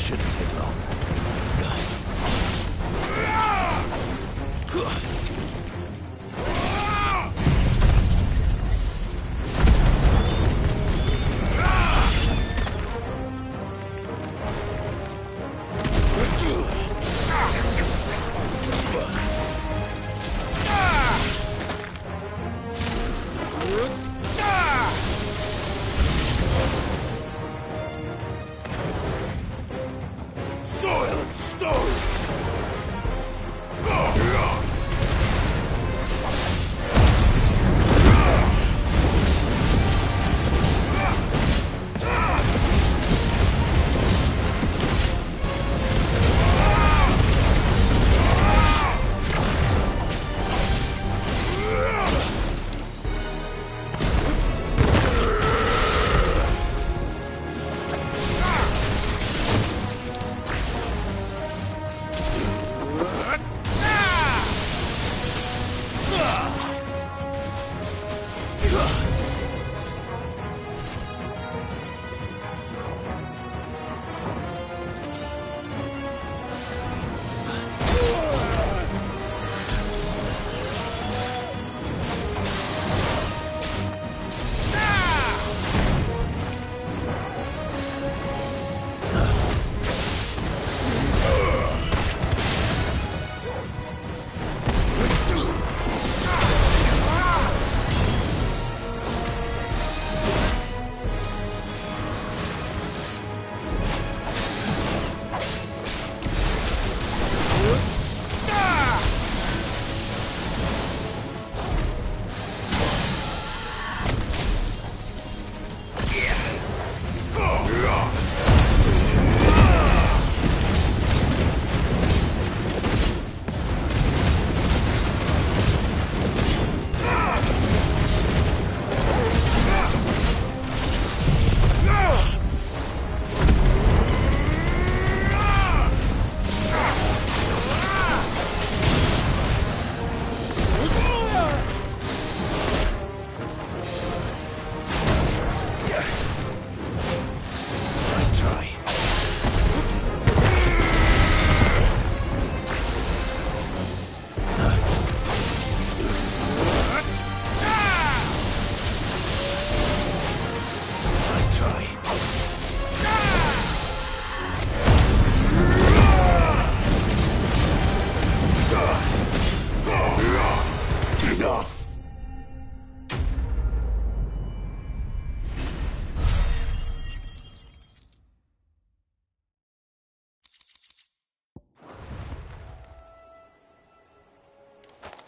shouldn't take long. Soil and stone!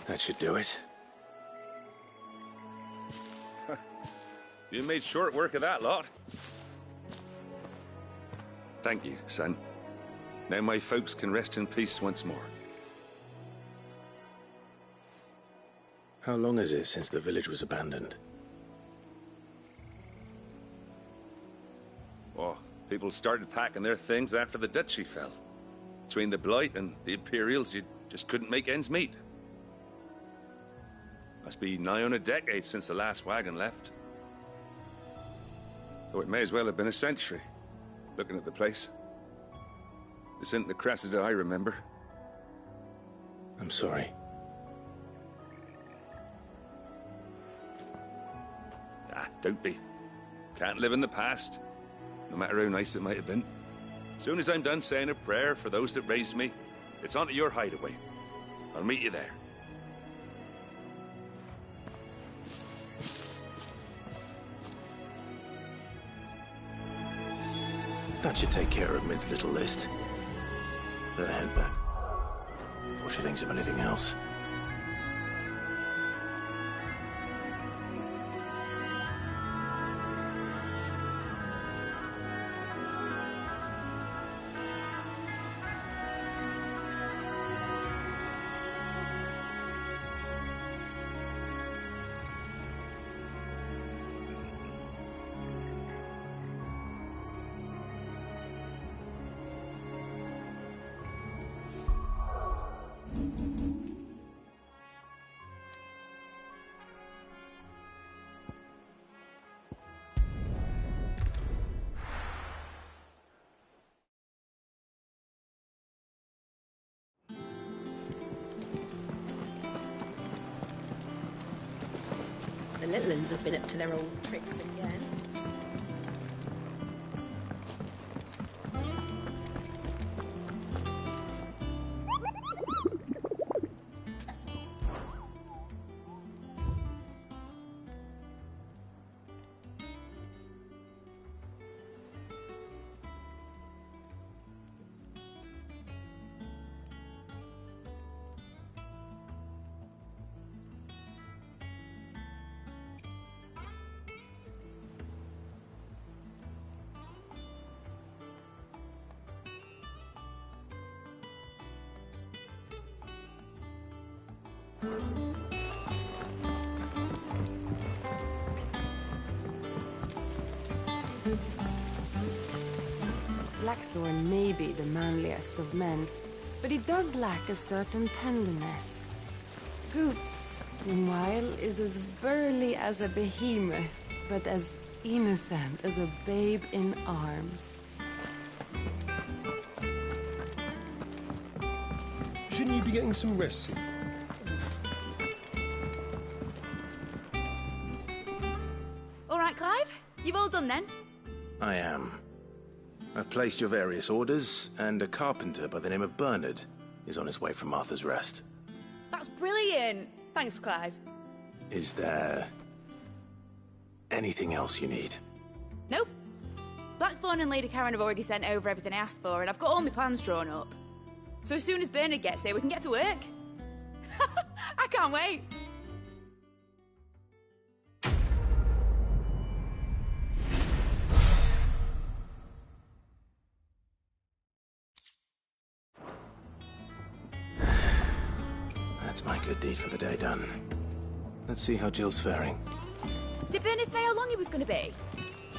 That should do it. You made short work of that lot. Thank you, son. Now my folks can rest in peace once more. How long is it since the village was abandoned? Oh, people started packing their things after the duchy fell. Between the Blight and the Imperials, you just couldn't make ends meet. Must be nigh on a decade since the last wagon left. Though it may as well have been a century, looking at the place. This isn't the Cressida I remember. I'm sorry. Ah, don't be. Can't live in the past, no matter how nice it might have been. Soon as I'm done saying a prayer for those that raised me, it's on to your hideaway. I'll meet you there. That should take care of Mid's little list. Better head back before she thinks of anything else. the little uns have been up to their old tricks again. Blackthorn may be the manliest of men, but he does lack a certain tenderness. Goots, meanwhile, is as burly as a behemoth, but as innocent as a babe in arms. Shouldn't you be getting some rest? All right, Clive? You've all done then? I am. I've placed your various orders, and a carpenter by the name of Bernard is on his way from Arthur's Rest. That's brilliant! Thanks, Clive. Is there anything else you need? Nope. Blackthorn and Lady Karen have already sent over everything I asked for, and I've got all my plans drawn up. So as soon as Bernard gets here, we can get to work. I can't wait. That's my good deed for the day done. Let's see how Jill's faring. Did Bernard say how long he was going to be?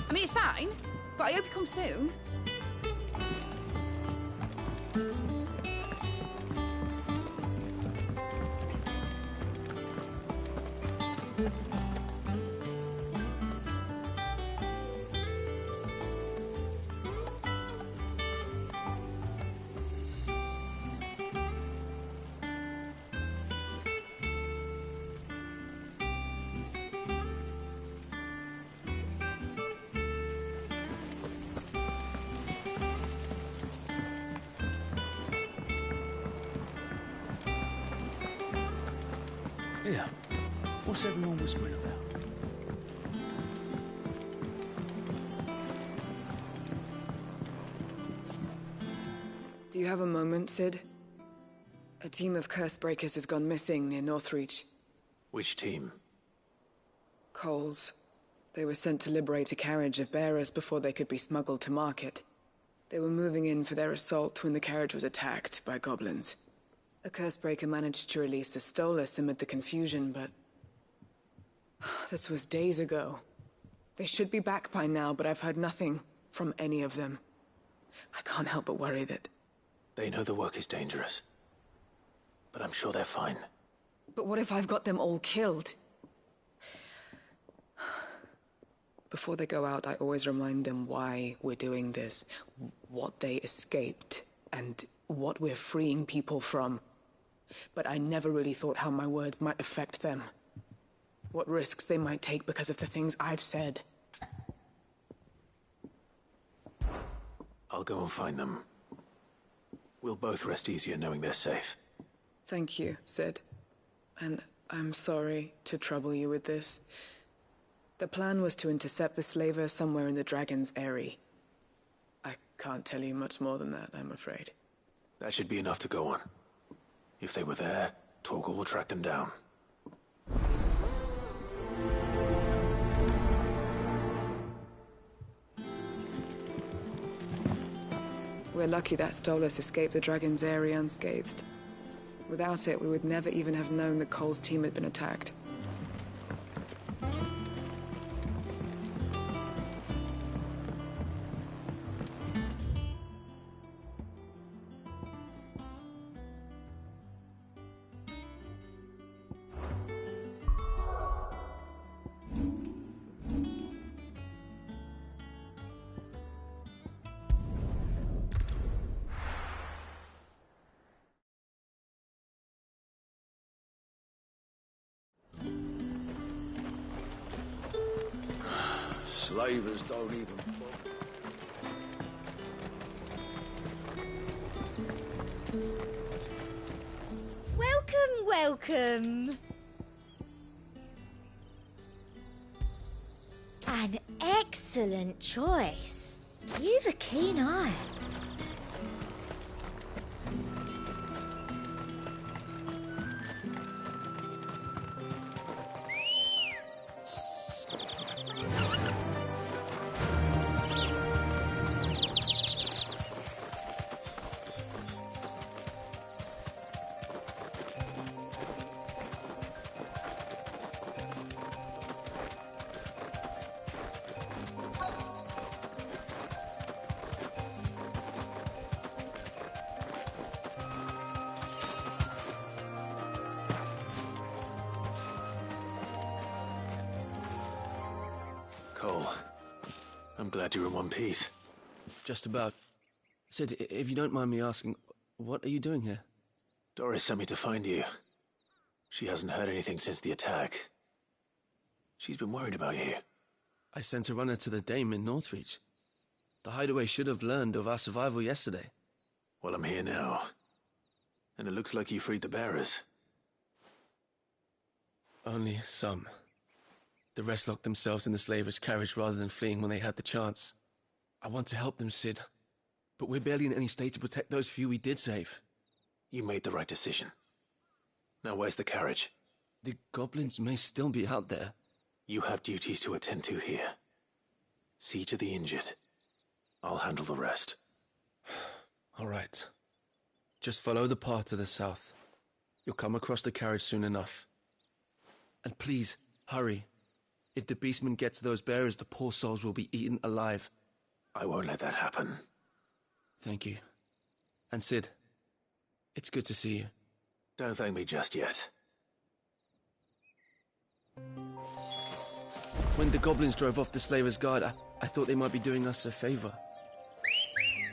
I mean, it's fine, but I hope he comes soon. Yeah. What's everyone whispering about? Do you have a moment, Sid? A team of curse breakers has gone missing near Northreach. Which team? Coles. They were sent to liberate a carriage of bearers before they could be smuggled to market. They were moving in for their assault when the carriage was attacked by goblins. A cursebreaker managed to release a Stolas amid the confusion, but... this was days ago. They should be back by now, but I've heard nothing from any of them. I can't help but worry that... They know the work is dangerous. But I'm sure they're fine. But what if I've got them all killed? Before they go out, I always remind them why we're doing this, what they escaped, and what we're freeing people from. But I never really thought how my words might affect them. What risks they might take because of the things I've said. I'll go and find them. We'll both rest easier knowing they're safe. Thank you, Sid. And I'm sorry to trouble you with this. The plan was to intercept the slaver somewhere in the Dragon's Eyrie. I can't tell you much more than that, I'm afraid. That should be enough to go on. If they were there, Torgal will track them down. We're lucky that Stolas escaped the Dragon's Eyrie unscathed. Without it, we would never even have known that Cole's team had been attacked. Slavers don't even... Welcome. An excellent choice. You've a keen eye. Cole, I'm glad you're in one piece. Just about. Sid, if you don't mind me asking, what are you doing here? Doris sent me to find you. She hasn't heard anything since the attack. She's been worried about you. I sent a runner to the Dame in Northreach. The hideaway should have learned of our survival yesterday. Well, I'm here now. And it looks like you freed the bearers. Only some. The rest locked themselves in the slavers' carriage rather than fleeing when they had the chance. I want to help them, Sid. But we're barely in any state to protect those few we did save. You made the right decision. Now where's the carriage? The goblins may still be out there. You have duties to attend to here. See to the injured. I'll handle the rest. All right. Just follow the path to the south. You'll come across the carriage soon enough. And please, hurry. If the beastmen get to those bearers, the poor souls will be eaten alive. I won't let that happen. Thank you. And Sid, it's good to see you. Don't thank me just yet. When the goblins drove off the slavers' guard, I thought they might be doing us a favor.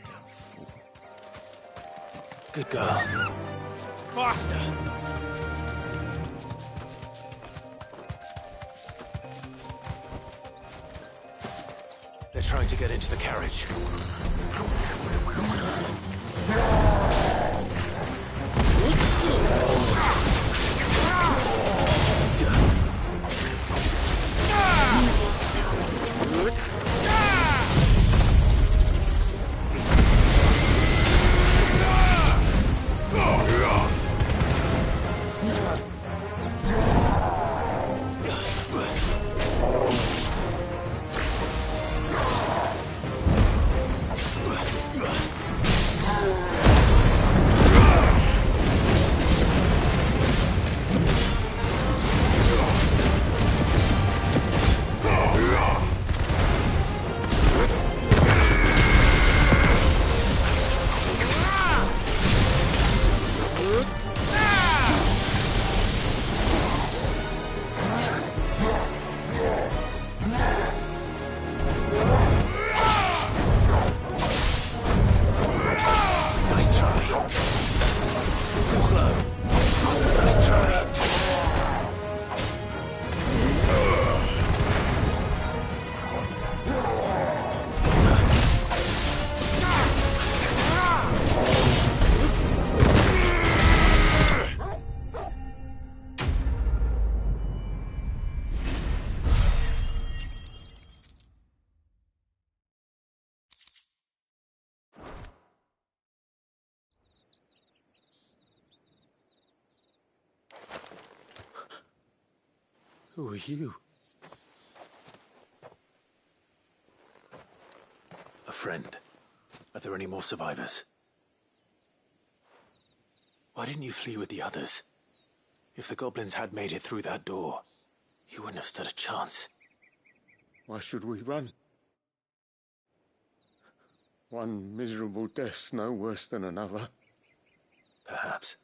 Damn fool. Good girl. Faster! They're trying to get into the carriage. Who are you? A friend. Are there any more survivors? Why didn't you flee with the others? If the goblins had made it through that door, you wouldn't have stood a chance. Why should we run? One miserable death's no worse than another. Perhaps.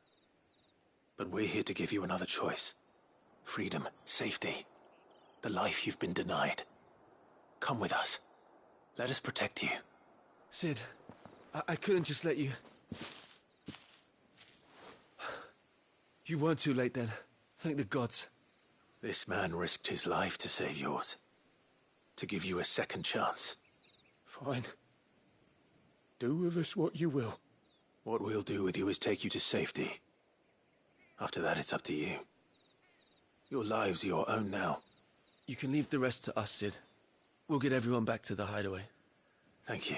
But we're here to give you another choice. Freedom, safety, the life you've been denied. Come with us. Let us protect you. Sid, I couldn't just let you... You weren't too late then. Thank the gods. This man risked his life to save yours. to give you a second chance. Fine. Do with us what you will. What we'll do with you is take you to safety. After that, it's up to you. Your lives are your own now. You can leave the rest to us, Sid. We'll get everyone back to the hideaway. Thank you.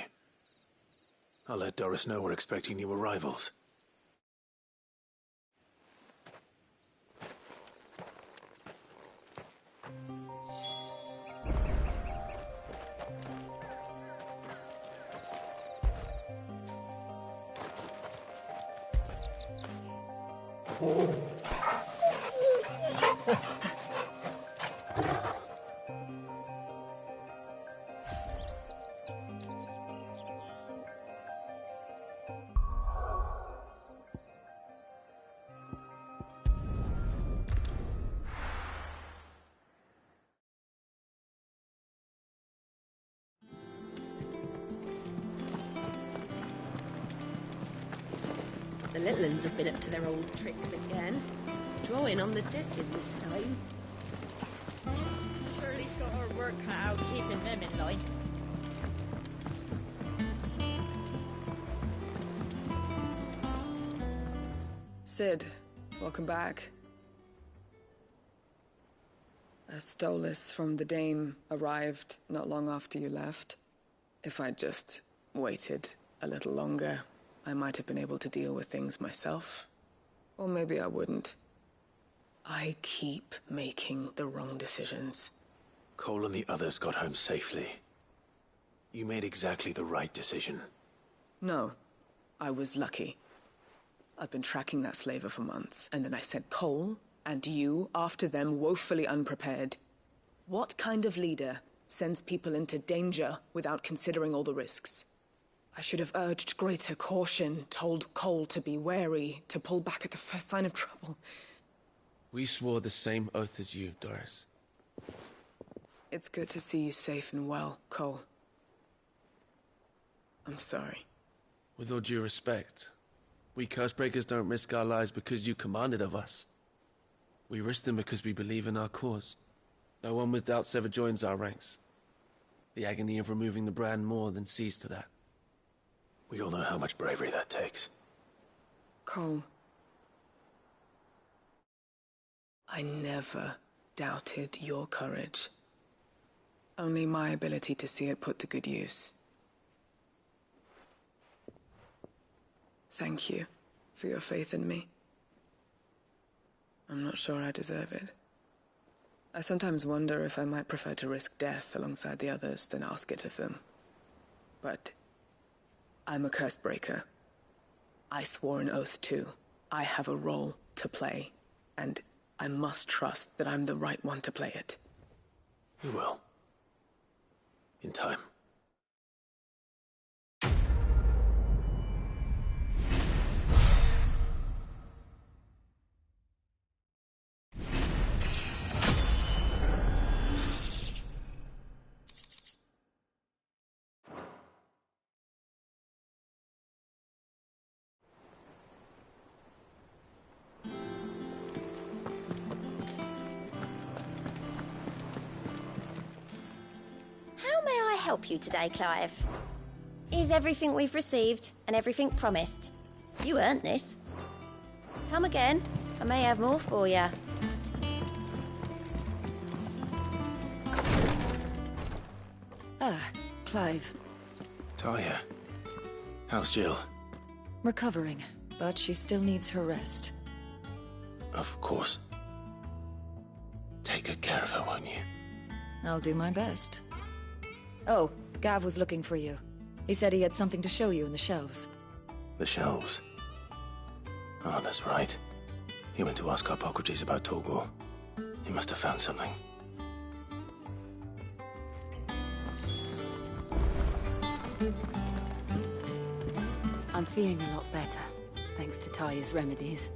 I'll let Doris know we're expecting new arrivals. The little uns have been up to their old tricks again. Drawing on the decking this time. Shirley's got her work cut out keeping them in line. Sid, welcome back. A Stolas from the Dame arrived not long after you left. If I'd just waited a little longer, I might have been able to deal with things myself. Or maybe I wouldn't. I keep making the wrong decisions. Cole and the others got home safely. You made exactly the right decision. No, I was lucky. I've been tracking that slaver for months, and then I sent Cole and you after them woefully unprepared. What kind of leader sends people into danger without considering all the risks? I should have urged greater caution, told Cole to be wary, to pull back at the first sign of trouble. We swore the same oath as you, Doris. It's good to see you safe and well, Cole. I'm sorry. With all due respect, we Cursebreakers don't risk our lives because you commanded of us. We risk them because we believe in our cause. No one with doubts ever joins our ranks. The agony of removing the brand more than sees to that. We all know how much bravery that takes. Cole. I never doubted your courage. Only my ability to see it put to good use. Thank you for your faith in me. I'm not sure I deserve it. I sometimes wonder if I might prefer to risk death alongside the others than ask it of them. But I'm a Cursebreaker. I swore an oath too. I have a role to play, and I must trust that I'm the right one to play it. You will. In time. Help you today, Clive? Is everything we've received and everything promised? You earned this. Come again. I may have more for you. Ah, Clive. Talia. How's Jill? Recovering, but she still needs her rest. Of course. Take good care of her, won't you? I'll do my best. Oh, Gav was looking for you. He said he had something to show you in the shelves. The shelves? Oh, that's right. He went to ask Hippocrates about Torgor. He must have found something. I'm feeling a lot better, thanks to Talia's remedies.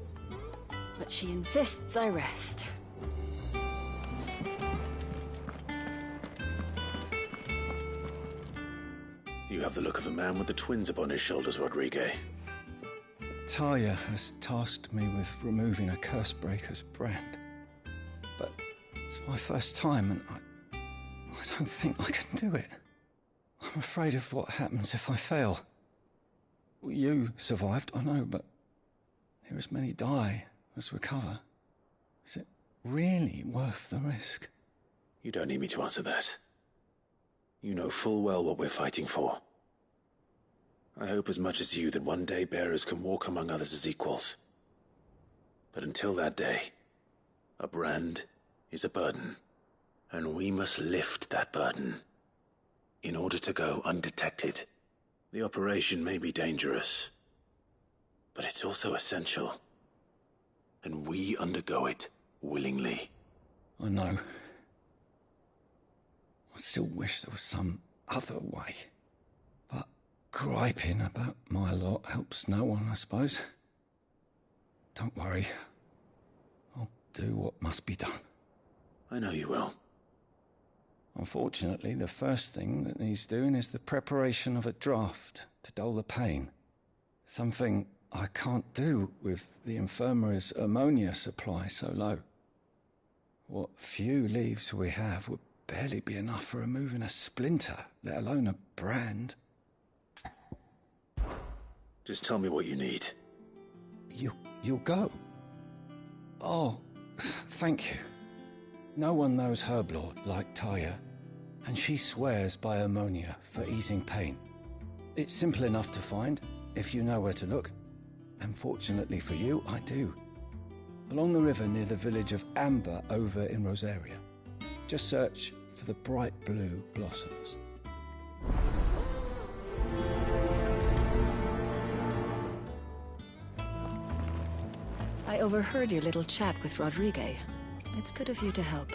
But she insists I rest. You have the look of a man with the twins upon his shoulders, Rodrigue. Talia has tasked me with removing a Cursebreaker's brand. But it's my first time, and I don't think I can do it. I'm afraid of what happens if I fail. You survived, I know, but here as many die as recover. Is it really worth the risk? You don't need me to answer that. You know full well what we're fighting for. I hope as much as you that one day bearers can walk among others as equals. But until that day, a brand is a burden, and we must lift that burden in order to go undetected. The operation may be dangerous, but it's also essential, and we undergo it willingly. I know. I still wish there was some other way. But griping about my lot helps no one, I suppose. Don't worry. I'll do what must be done. I know you will. Unfortunately, the first thing that needs doing is the preparation of a draft to dull the pain. Something I can't do with the infirmary's ammonia supply so low. What few leaves we have would barely be enough for removing a splinter, let alone a brand. Just tell me what you need. You'll go? Oh, thank you. No one knows Herblord like Taya, and she swears by ammonia for easing pain. It's simple enough to find, if you know where to look. And fortunately for you, I do. Along the river near the village of Amber over in Rosaria. Just search for the bright blue blossoms. I overheard your little chat with Rodrigue. It's good of you to help.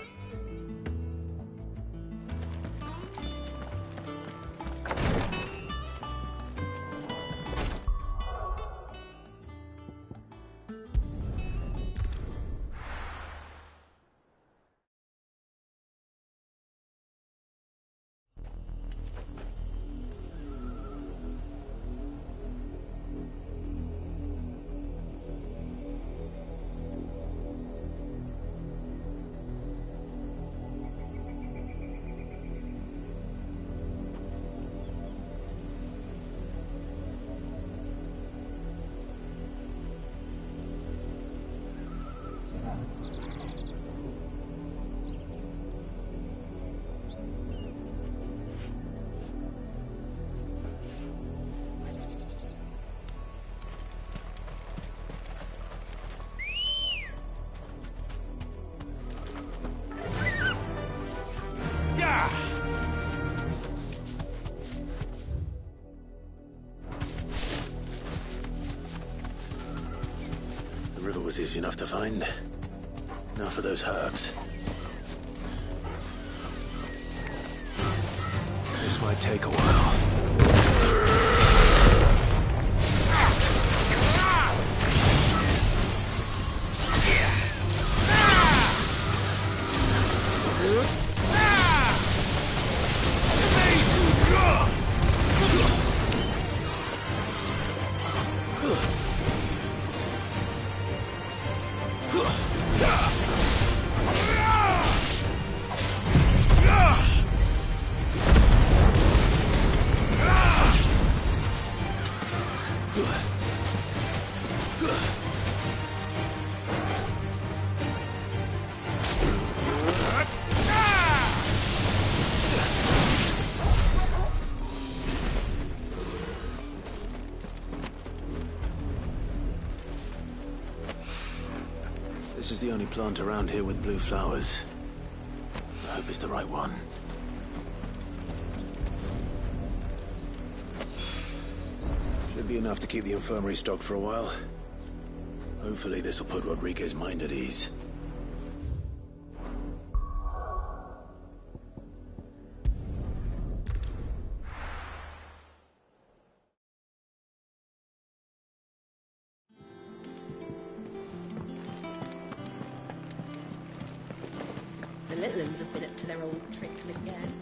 The river was easy enough to find. Now for those herbs. This might take a while. This is the only plant around here with blue flowers. I hope it's the right one. Should be enough to keep the infirmary stocked for a while. Hopefully this will put Rodriguez's mind at ease. The little ones have been up to their old tricks again.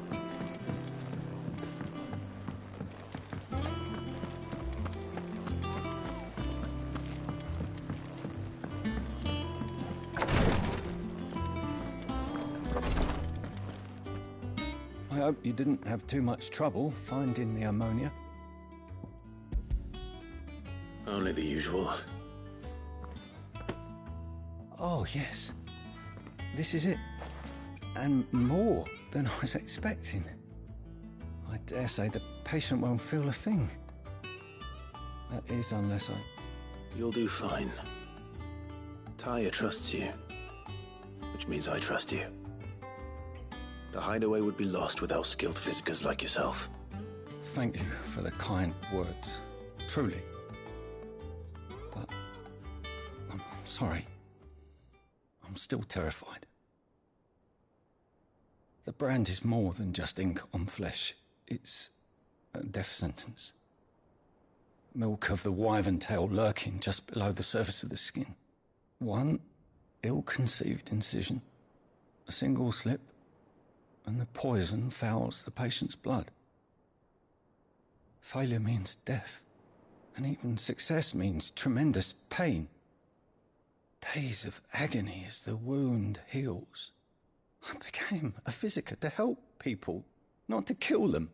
hope you didn't have too much trouble finding the ammonia. Only the usual. Oh, yes. This is it. And more than I was expecting. I dare say the patient won't feel a thing. That is, unless I... You'll do fine. Tyre trusts you, which means I trust you. The hideaway would be lost without skilled physicers like yourself. Thank you for the kind words. Truly. But... I'm sorry. I'm still terrified. The brand is more than just ink on flesh. It's a death sentence. Milk of the wyvern tail lurking just below the surface of the skin. One ill-conceived incision, a single slip, and the poison fouls the patient's blood. Failure means death, and even success means tremendous pain. Days of agony as the wound heals. I became a physiker to help people, not to kill them.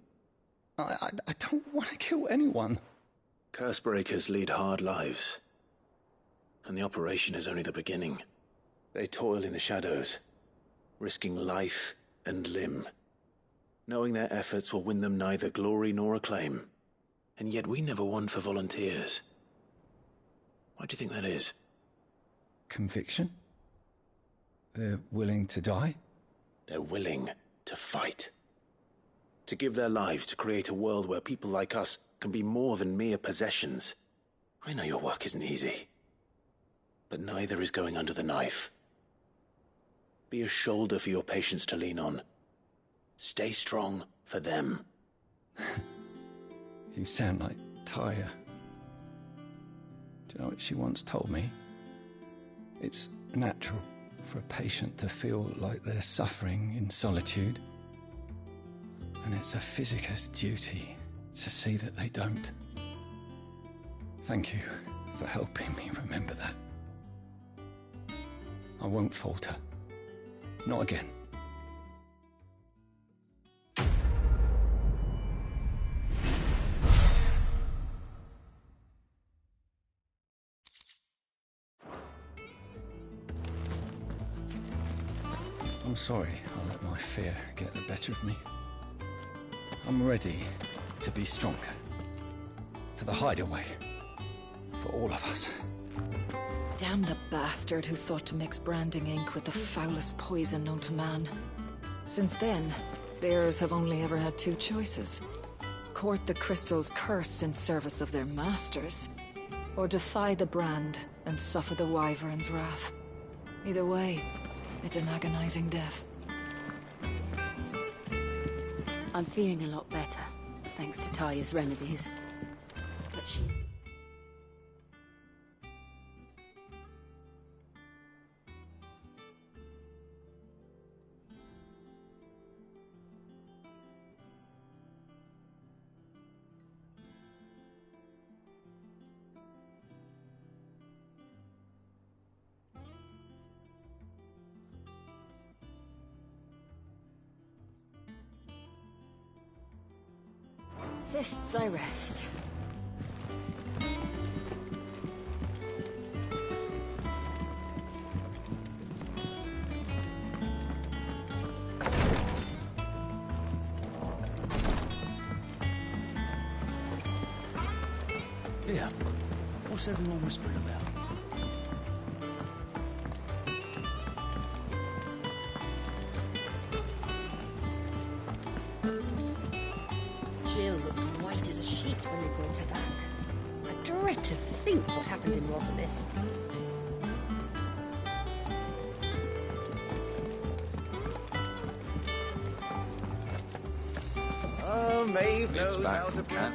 I don't want to kill anyone. Cursebreakers lead hard lives, and the operation is only the beginning. They toil in the shadows, risking life and limb, knowing their efforts will win them neither glory nor acclaim. And yet we never won for volunteers. Why do you think that is? Conviction? They're willing to die? They're willing to fight. To give their lives to create a world where people like us can be more than mere possessions. I know your work isn't easy, but neither is going under the knife. Be a shoulder for your patients to lean on. Stay strong for them. You sound like Tyre. Do you know what she once told me? It's natural for a patient to feel like they're suffering in solitude. And it's a physiker's duty to see that they don't. Thank you for helping me remember that. I won't falter. Not again. I'm sorry I let my fear get the better of me. I'm ready to be stronger. For the hideaway. For all of us. Damn the bastard who thought to mix branding ink with the foulest poison known to man. Since then, bearers have only ever had two choices. Court the crystal's curse in service of their masters, or defy the brand and suffer the wyvern's wrath. Either way, it's an agonizing death. I'm feeling a lot better, thanks to Taya's remedies. But she... Insists I rest. Here, what's everyone whispering about? Jill looked white as a sheet when they brought her back. I dread to think what happened in Rosamith. Oh, Maeve It's knows back how to from camp.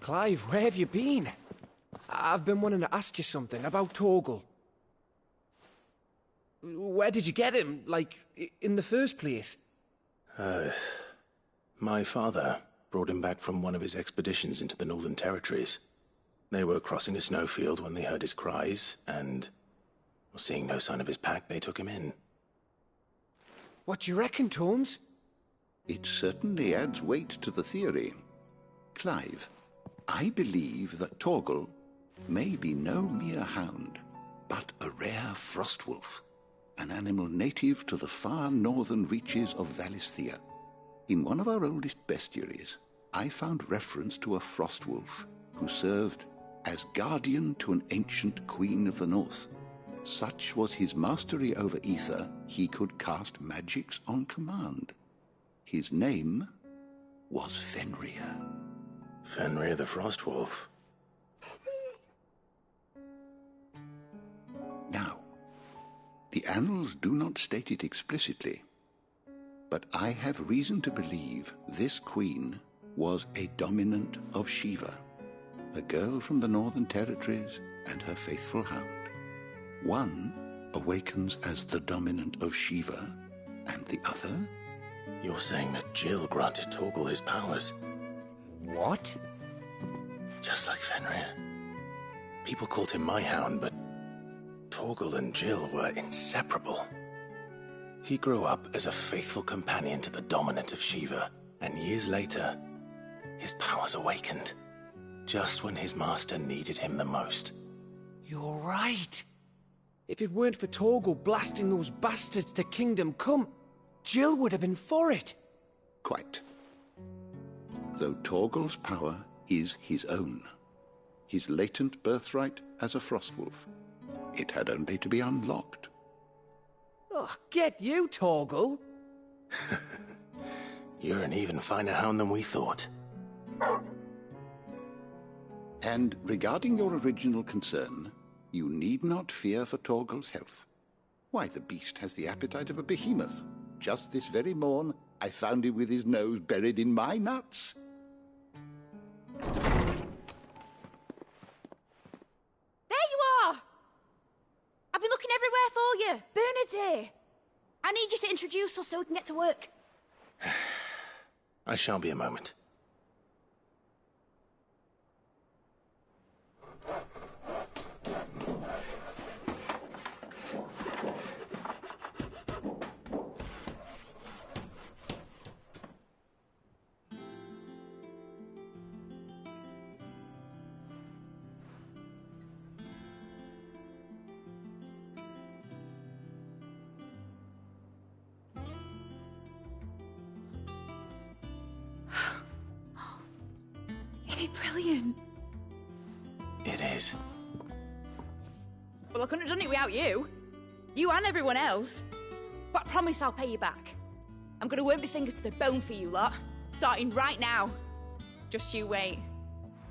Clive, where have you been? I've been wanting to ask you something about Torgal. Where did you get him, like, in the first place? My father brought him back from one of his expeditions into the Northern Territories. They were crossing a snowfield when they heard his cries, and, seeing no sign of his pack, they took him in. What do you reckon, Tomes? It certainly adds weight to the theory. Clive, I believe that Torgal may be no mere hound, but a rare frostwolf, an animal native to the far northern reaches of Valisthea. In one of our oldest bestiaries, I found reference to a frostwolf who served as guardian to an ancient queen of the north. Such was his mastery over ether, he could cast magics on command. His name was Fenrir. Fenrir the Frostwolf. Now, the annals do not state it explicitly, but I have reason to believe this queen was a dominant of Shiva, a girl from the Northern Territories and her faithful hound. One awakens as the dominant of Shiva, and the other? You're saying that Jill granted Torgal his powers? What? Just like Fenrir. People called him my hound, but Torgal and Jill were inseparable. He grew up as a faithful companion to the dominant of Shiva, and years later, his powers awakened, just when his master needed him the most. You're right. If it weren't for Torgal blasting those bastards to Kingdom Come, Jill would have been for it. Quite. Though Torgal's power is his own, his latent birthright as a frostwolf, it had only to be unlocked. Oh, get you, Torgal! You're an even finer hound than we thought. And regarding your original concern, you need not fear for Torgal's health. Why, the beast has the appetite of a behemoth. Just this very morn, I found him with his nose buried in my nuts. There you are! I've been looking everywhere for you. Bernard's here. I need you to introduce us so we can get to work. I shall be a moment. Brilliant. It is. Well, I couldn't have done it without you. You and everyone else. But I promise I'll pay you back. I'm gonna work my fingers to the bone for you lot. Starting right now. Just you wait.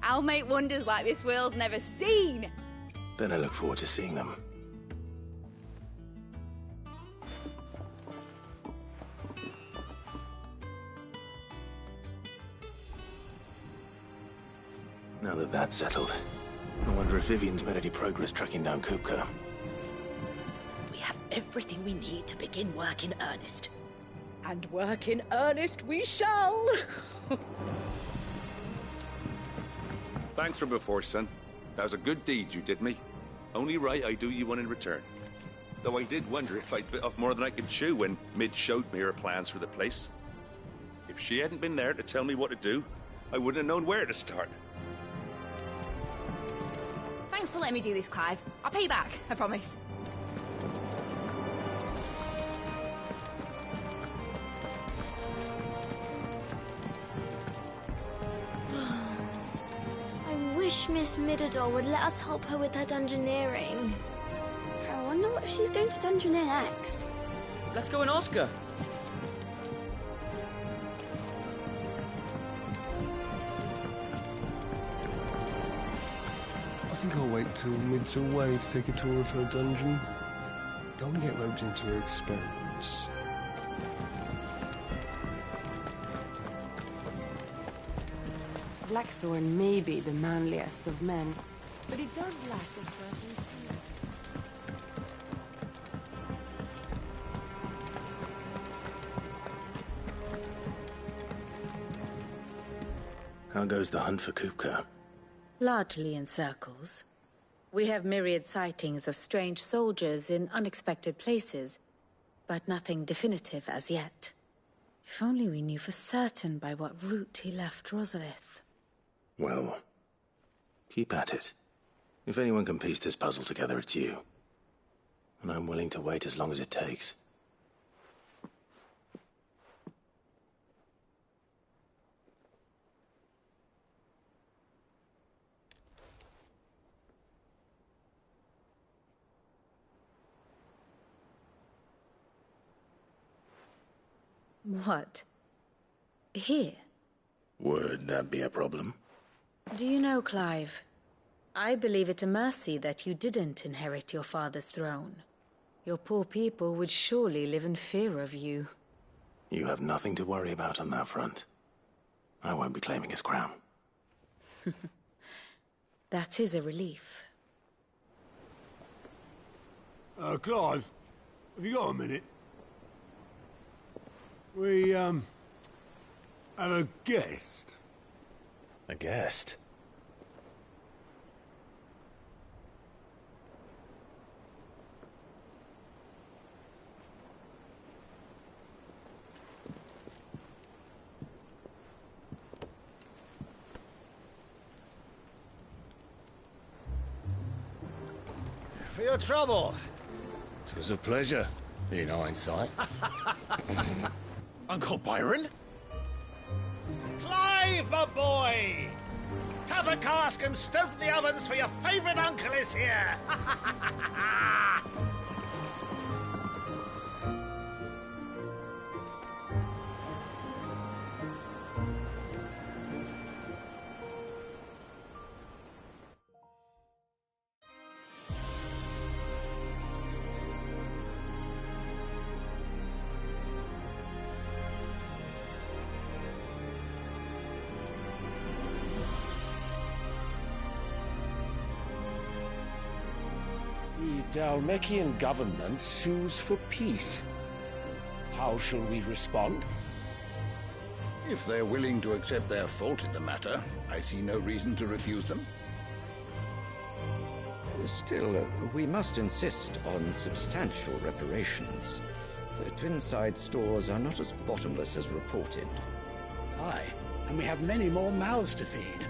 I'll make wonders like this world's never seen. Then I look forward to seeing them. Now that that's settled, I wonder if Vivian's made any progress tracking down Kupka. We have everything we need to begin work in earnest. And work in earnest we shall! Thanks from before, son. That was a good deed you did me. Only right I do you one in return. Though I did wonder if I'd bit off more than I could chew when Mid showed me her plans for the place. If she hadn't been there to tell me what to do, I wouldn't have known where to start. Thanks for letting me do this, Clive. I'll pay you back, I promise. I wish Miss Midador would let us help her with her dungeoneering. I wonder what she's going to dungeoneer next. Let's go and ask her. I think I'll wait till Mid's away to take a tour of her dungeon. Don't want to get roped into her experiments. Blackthorn may be the manliest of men, but he does lack a certain... How goes the hunt for Kupka? Largely in circles. We have myriad sightings of strange soldiers in unexpected places, but nothing definitive as yet. If only we knew for certain by what route he left Rosalith. Well, keep at it. If anyone can piece this puzzle together, it's you. And I'm willing to wait as long as it takes. What? Here? Would that be a problem? Do you know, Clive? I believe it a mercy that you didn't inherit your father's throne. Your poor people would surely live in fear of you. You have nothing to worry about on that front. I won't be claiming his crown. That is a relief. Clive, have you got a minute? We, have a guest. A guest? For your trouble. It was a pleasure, in hindsight. Uncle Byron? Clive, my boy! Tap a cask and stoke the ovens for your favourite uncle is here! The Dalmekian government sues for peace. How shall we respond? If they're willing to accept their fault in the matter, I see no reason to refuse them. Still, we must insist on substantial reparations. The Twinside stores are not as bottomless as reported. Aye, and we have many more mouths to feed.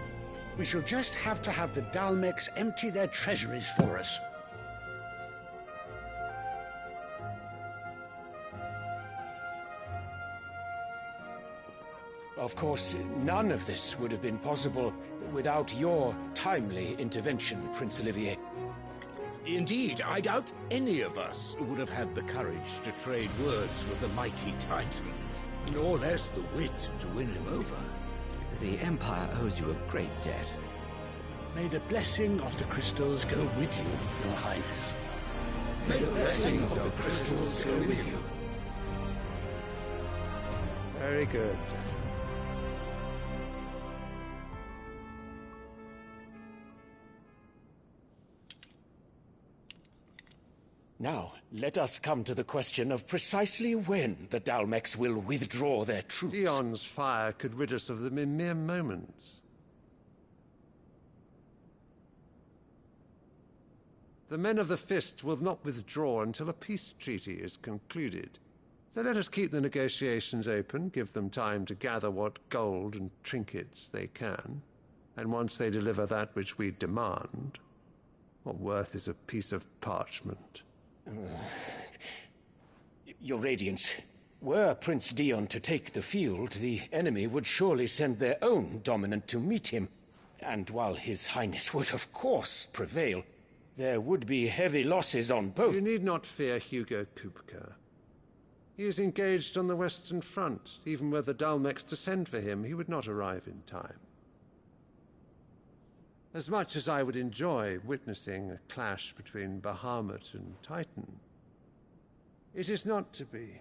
We shall just have to have the Dalmecs empty their treasuries for us. Of course, none of this would have been possible without your timely intervention, Prince Olivier. Indeed, I doubt any of us would have had the courage to trade words with the mighty Titan, nor less the wit to win him over. The Empire owes you a great debt. May the blessing of the crystals go with you, Your Highness. May the blessing of the crystals go with you. Very good. Now, let us come to the question of precisely when the Dalmecs will withdraw their troops. Dion's fire could rid us of them in mere moments. The men of the Fist will not withdraw until a peace treaty is concluded. So let us keep the negotiations open, give them time to gather what gold and trinkets they can, and once they deliver that which we demand, what worth is a piece of parchment? Your Radiance, were Prince Dion to take the field, the enemy would surely send their own dominant to meet him. And while His Highness would of course prevail, there would be heavy losses on both. You need not fear Hugo Kupka. He is engaged on the Western Front. Even were the Dalmecs to send for him, he would not arrive in time. As much as I would enjoy witnessing a clash between Bahamut and Titan, it is not to be.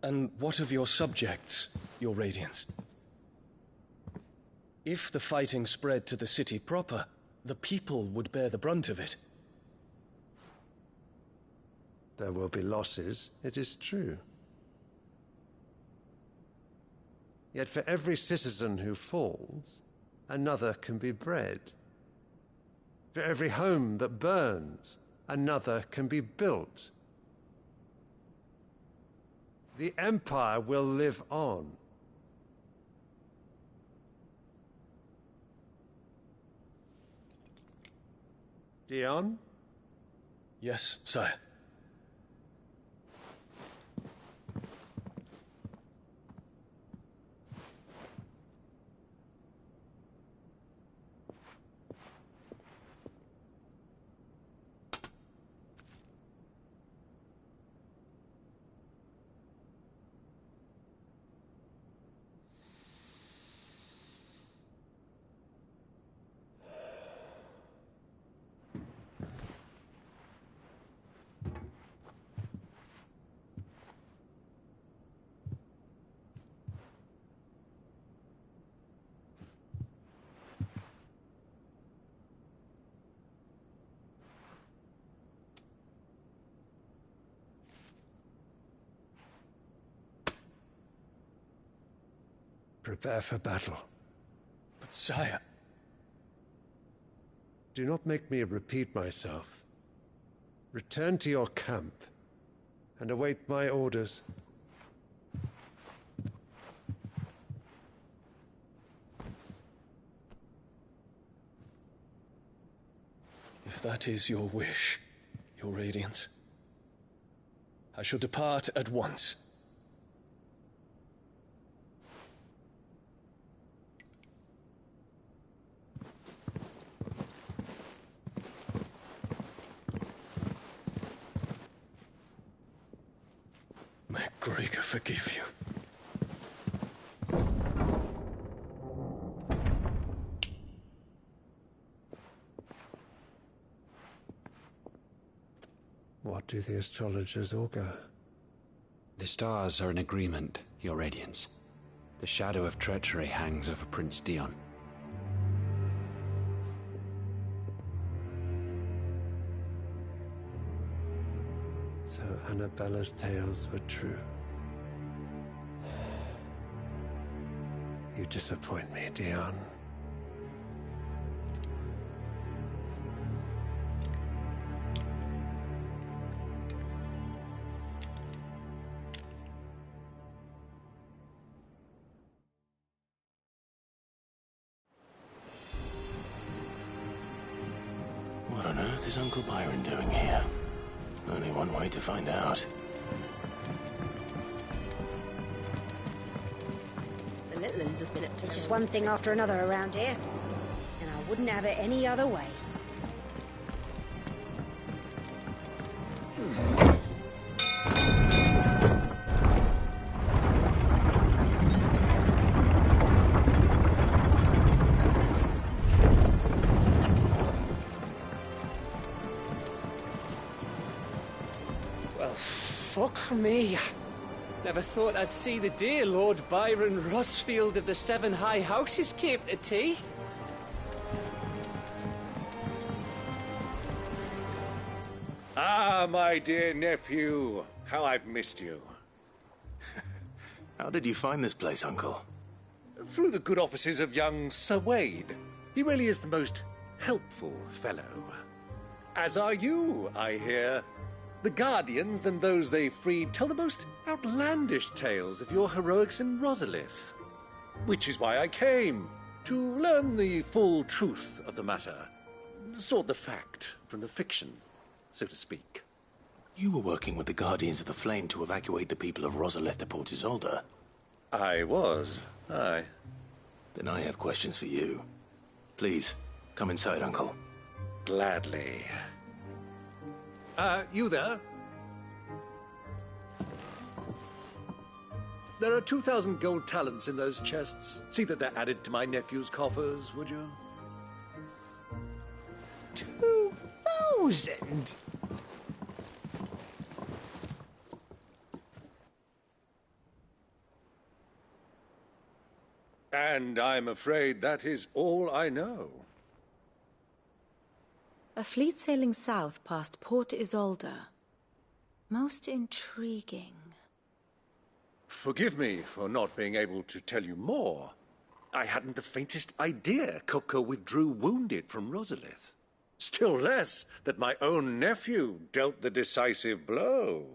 And what of your subjects? Your Radiance. If the fighting spread to the city proper, the people would bear the brunt of it. There will be losses, it is true. Yet for every citizen who falls, another can be bred. For every home that burns, another can be built. The Empire will live on. Dion? Yes, sire. Prepare for battle. But sire... Do not make me repeat myself. Return to your camp and await my orders. If that is your wish, Your Radiance, I shall depart at once. May Gregor forgive you. What do the astrologers augur? The stars are in agreement, Your Radiance. The shadow of treachery hangs over Prince Dion. So Annabella's tales were true. You disappoint me, Dion. What on earth is Uncle Byron doing here? Only one way to find out. The little uns have been up to... It's just one thing after another around here. And I wouldn't have it any other way. Fuck me. Never thought I'd see the dear Lord Byron Rossfield of the Seven High Houses came to tea. Ah, my dear nephew. How I've missed you. How did you find this place, Uncle? Through the good offices of young Sir Wade. He really is the most helpful fellow. As are you, I hear. The Guardians and those they freed tell the most outlandish tales of your heroics in Rosalith. Which is why I came, to learn the full truth of the matter. Sort the fact from the fiction, so to speak. You were working with the Guardians of the Flame to evacuate the people of Rosalith to Port Isolde. I was, aye. Then I have questions for you. Please, come inside, Uncle. Gladly. You there? There are 2,000 gold talents in those chests. See that they're added to my nephew's coffers, would you? 2,000? And I'm afraid that is all I know. A fleet sailing south past Port Isolde. Most intriguing. Forgive me for not being able to tell you more. I hadn't the faintest idea Kupka withdrew wounded from Rosalith. Still less that my own nephew dealt the decisive blow.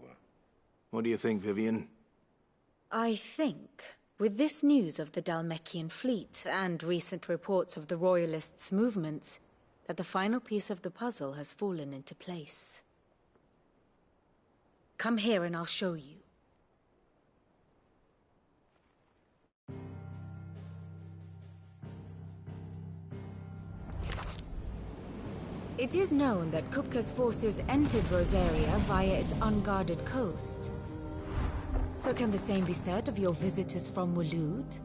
What do you think, Vivian? I think, with this news of the Dhalmekian fleet and recent reports of the Royalists' movements, that the final piece of the puzzle has fallen into place. Come here and I'll show you. It is known that Kupka's forces entered Rosaria via its unguarded coast. So can the same be said of your visitors from Waloed?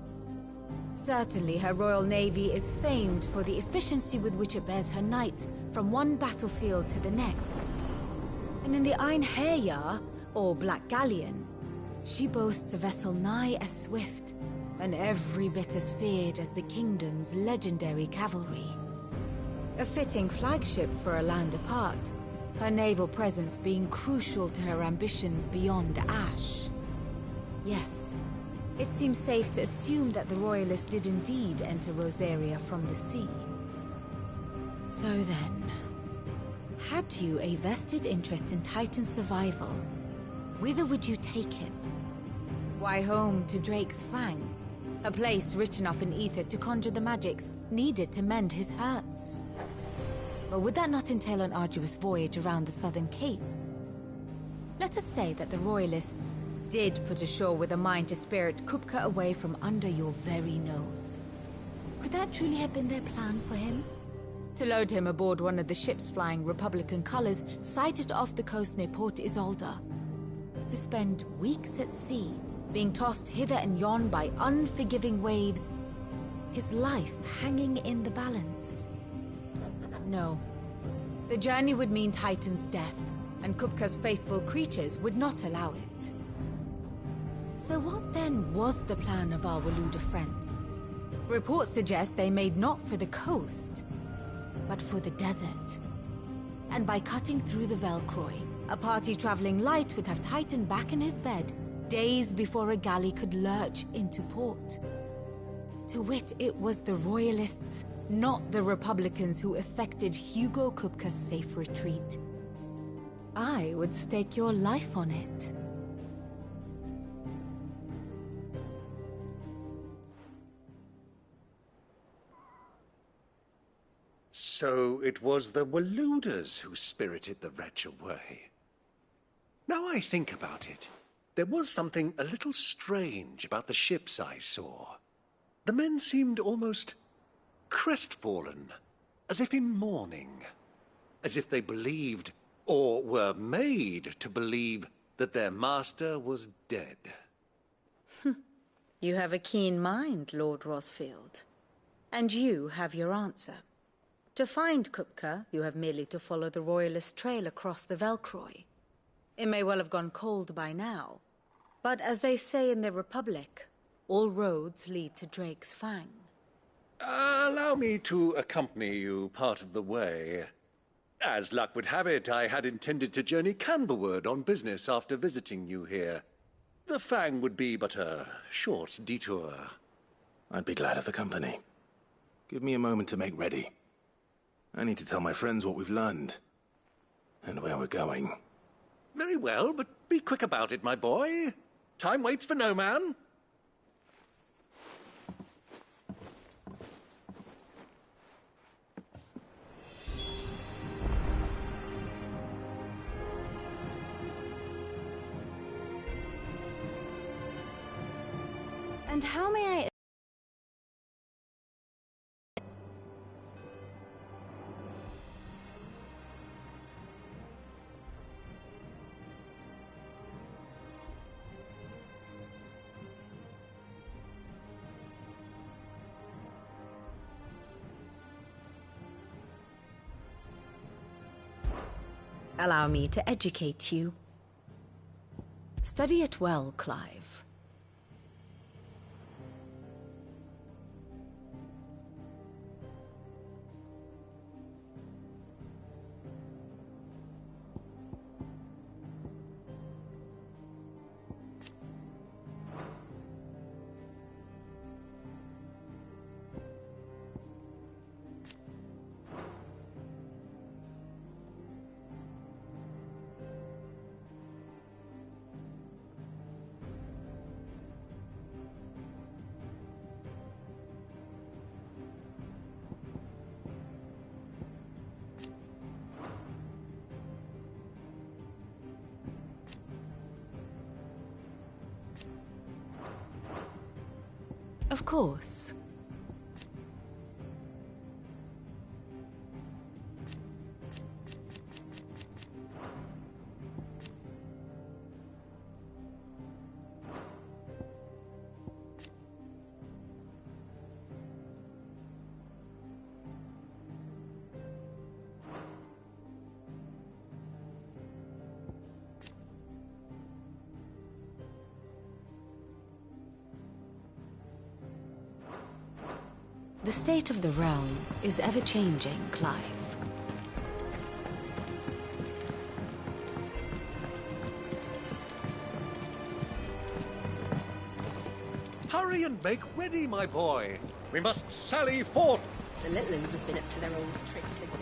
Certainly her Royal Navy is famed for the efficiency with which it bears her knights from one battlefield to the next. And in the Einherjar, or Black Galleon, she boasts a vessel nigh as swift, and every bit as feared as the kingdom's legendary cavalry. A fitting flagship for a land apart, her naval presence being crucial to her ambitions beyond Ash. Yes, it seems safe to assume that the Royalists did indeed enter Rosaria from the sea. So then, had you a vested interest in Titan's survival, whither would you take him? Why, home to Drake's Fang, a place rich enough in ether to conjure the magics needed to mend his hurts. Or would that not entail an arduous voyage around the southern cape? Let us say that the Royalists did put ashore with a mind to spirit Kupka away from under your very nose. Could that truly have been their plan for him? To load him aboard one of the ships flying Republican colors sighted off the coast near Port Isolde. To spend weeks at sea, being tossed hither and yon by unforgiving waves, his life hanging in the balance. No. The journey would mean Titan's death, and Kupka's faithful creatures would not allow it. So what then was the plan of our Waluda friends? Reports suggest they made not for the coast, but for the desert. And by cutting through the Velcroy, a party traveling light would have Titan back in his bed days before a galley could lurch into port. To wit, it was the Royalists, not the Republicans, who effected Hugo Kupka's safe retreat. I would stake your life on it. So it was the Waludas who spirited the wretch away. Now I think about it, there was something a little strange about the ships I saw. The men seemed almost crestfallen, as if in mourning, as if they believed, or were made to believe, that their master was dead. You have a keen mind, Lord Rosfield. And you have your answer. To find Kupka, you have merely to follow the Royalist trail across the Velcroy. It may well have gone cold by now, but as they say in the Republic, all roads lead to Drake's Fang. Allow me to accompany you part of the way. As luck would have it, I had intended to journey Canberward on business after visiting you here. The Fang would be but a short detour. I'd be glad of the company. Give me a moment to make ready. I need to tell my friends what we've learned, and where we're going. Very well, but be quick about it, my boy. Time waits for no man. And how may I... Allow me to educate you. Study it well, Clive. Of course. The state of the realm is ever-changing, Clive. Hurry and make ready, my boy. We must sally forth. The little ones have been up to their old tricks again.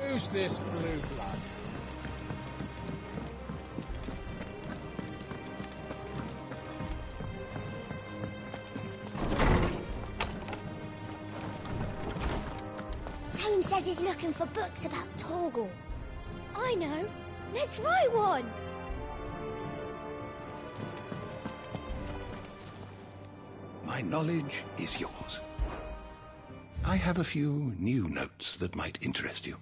Who's this blue blood? Tame says he's looking for books about Torgal. I know. Let's write one. My knowledge is yours. I have a few new notes that might interest you.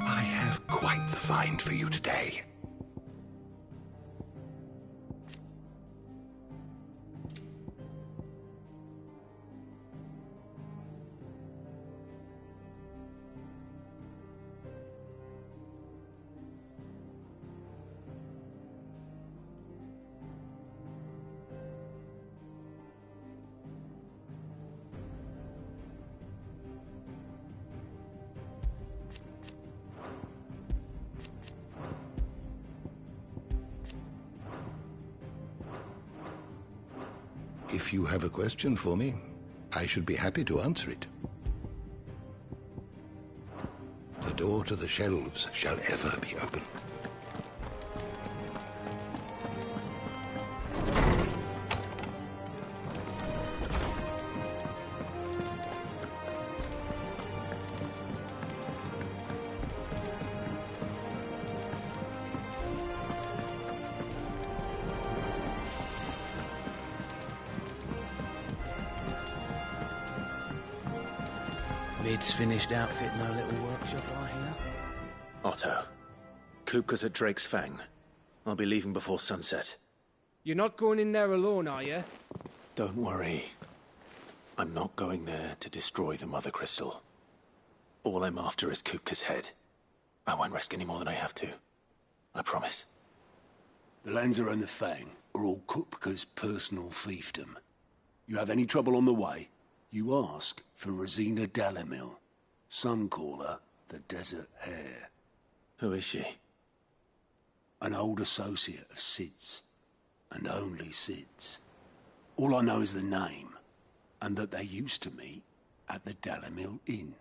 I have quite the find for you today. If you have a question for me, I should be happy to answer it. The door to the shelves shall ever be open. Mid's finished outfitting our little workshop, I hear. Otto, Kupka's at Drake's Fang. I'll be leaving before sunset. You're not going in there alone, are you? Don't worry. I'm not going there to destroy the Mother Crystal. All I'm after is Kupka's head. I won't risk any more than I have to. I promise. The Lancer and the Fang are all Kupka's personal fiefdom. You have any trouble on the way, you ask for Rosina Dalamil. Some call her the Desert Hare. Who is she? An old associate of Sid's, and only Sid's. All I know is the name, and that they used to meet at the Dalamil Inn.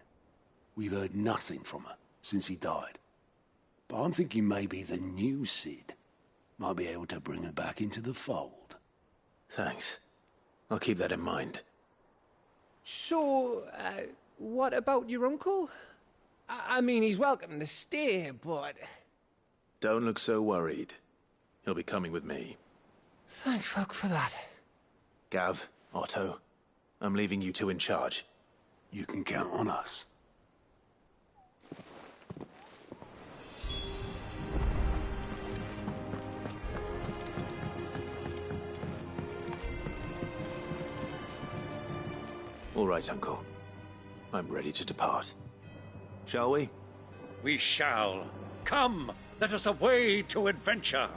We've heard nothing from her since he died. But I'm thinking maybe the new Sid might be able to bring her back into the fold. Thanks. I'll keep that in mind. So, what about your uncle? I mean, he's welcome to stay, but... Don't look so worried. He'll be coming with me. Thank fuck for that. Gav, Otto, I'm leaving you two in charge. You can count on us. All right, Uncle. I'm ready to depart. Shall we? We shall. Come, let us away to adventure.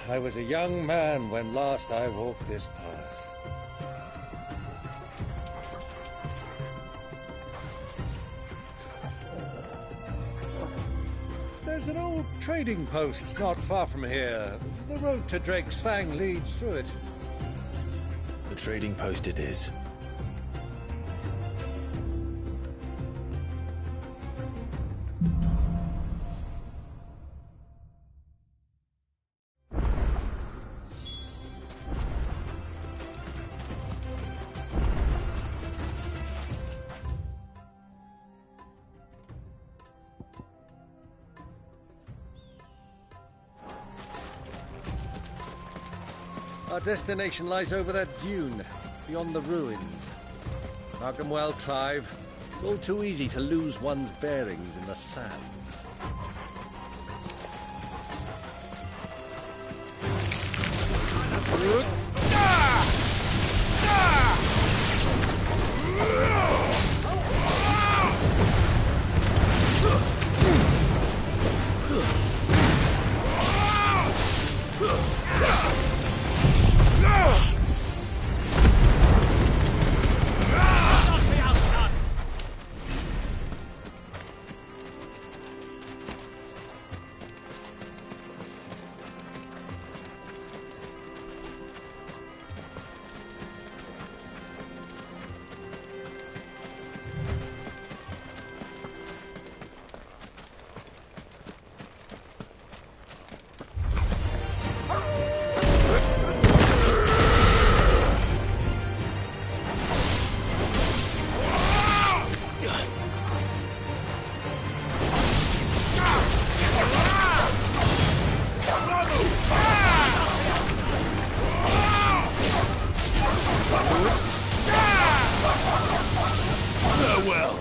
I was a young man when last I walked this path. There's an old trading post not far from here. The road to Drake's Fang leads through it. The trading post it is. Our destination lies over that dune, beyond the ruins. Mark 'em well, Clive. It's all too easy to lose one's bearings in the sands. Farewell.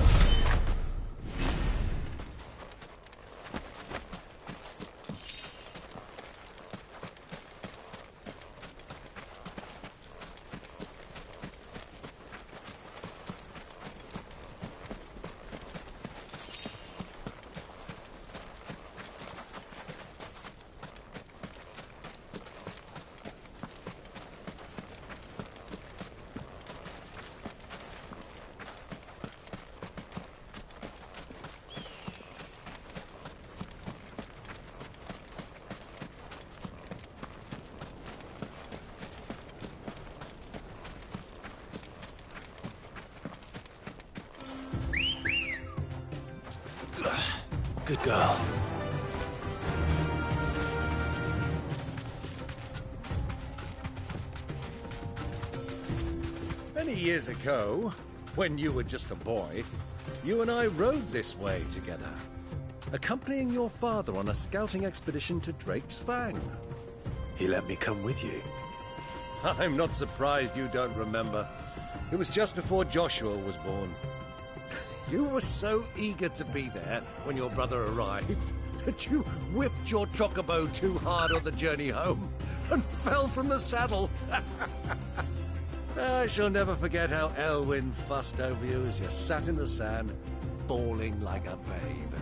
Good girl. Many years ago, when you were just a boy, you and I rode this way together, accompanying your father on a scouting expedition to Drake's Fang. He let me come with you. I'm not surprised you don't remember. It was just before Joshua was born. You were so eager to be there when your brother arrived that you whipped your chocobo too hard on the journey home and fell from the saddle. I shall never forget how Elwyn fussed over you as you sat in the sand, bawling like a babe.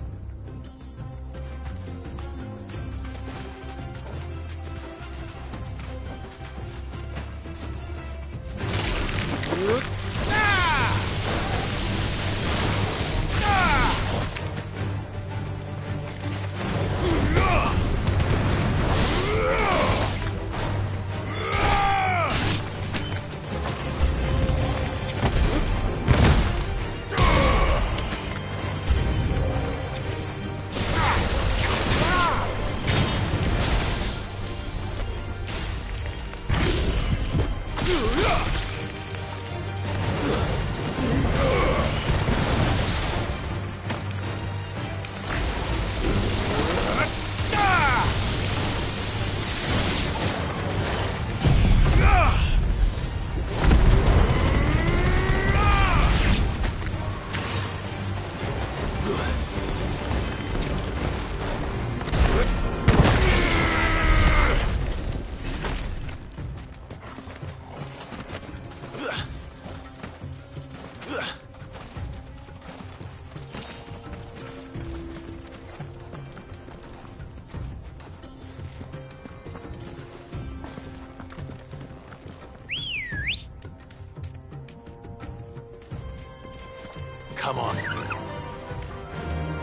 Come on.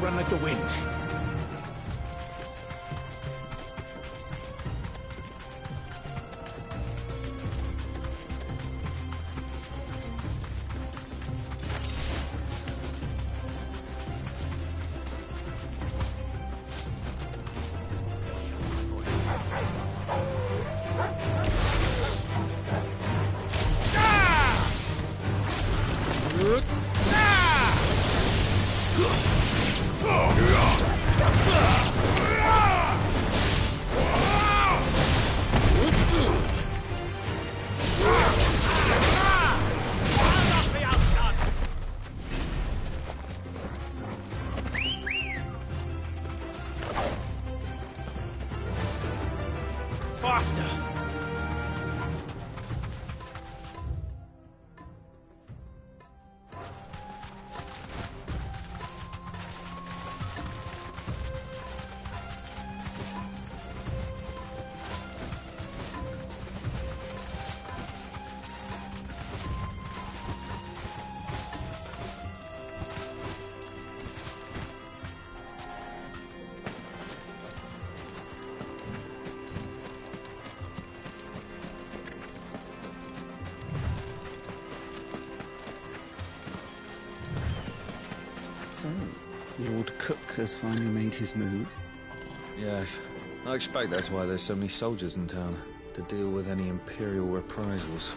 Run like the wind. Faster! So, Lord Cook has finally made his move? Yes. I expect that's why there's so many soldiers in town, to deal with any Imperial reprisals.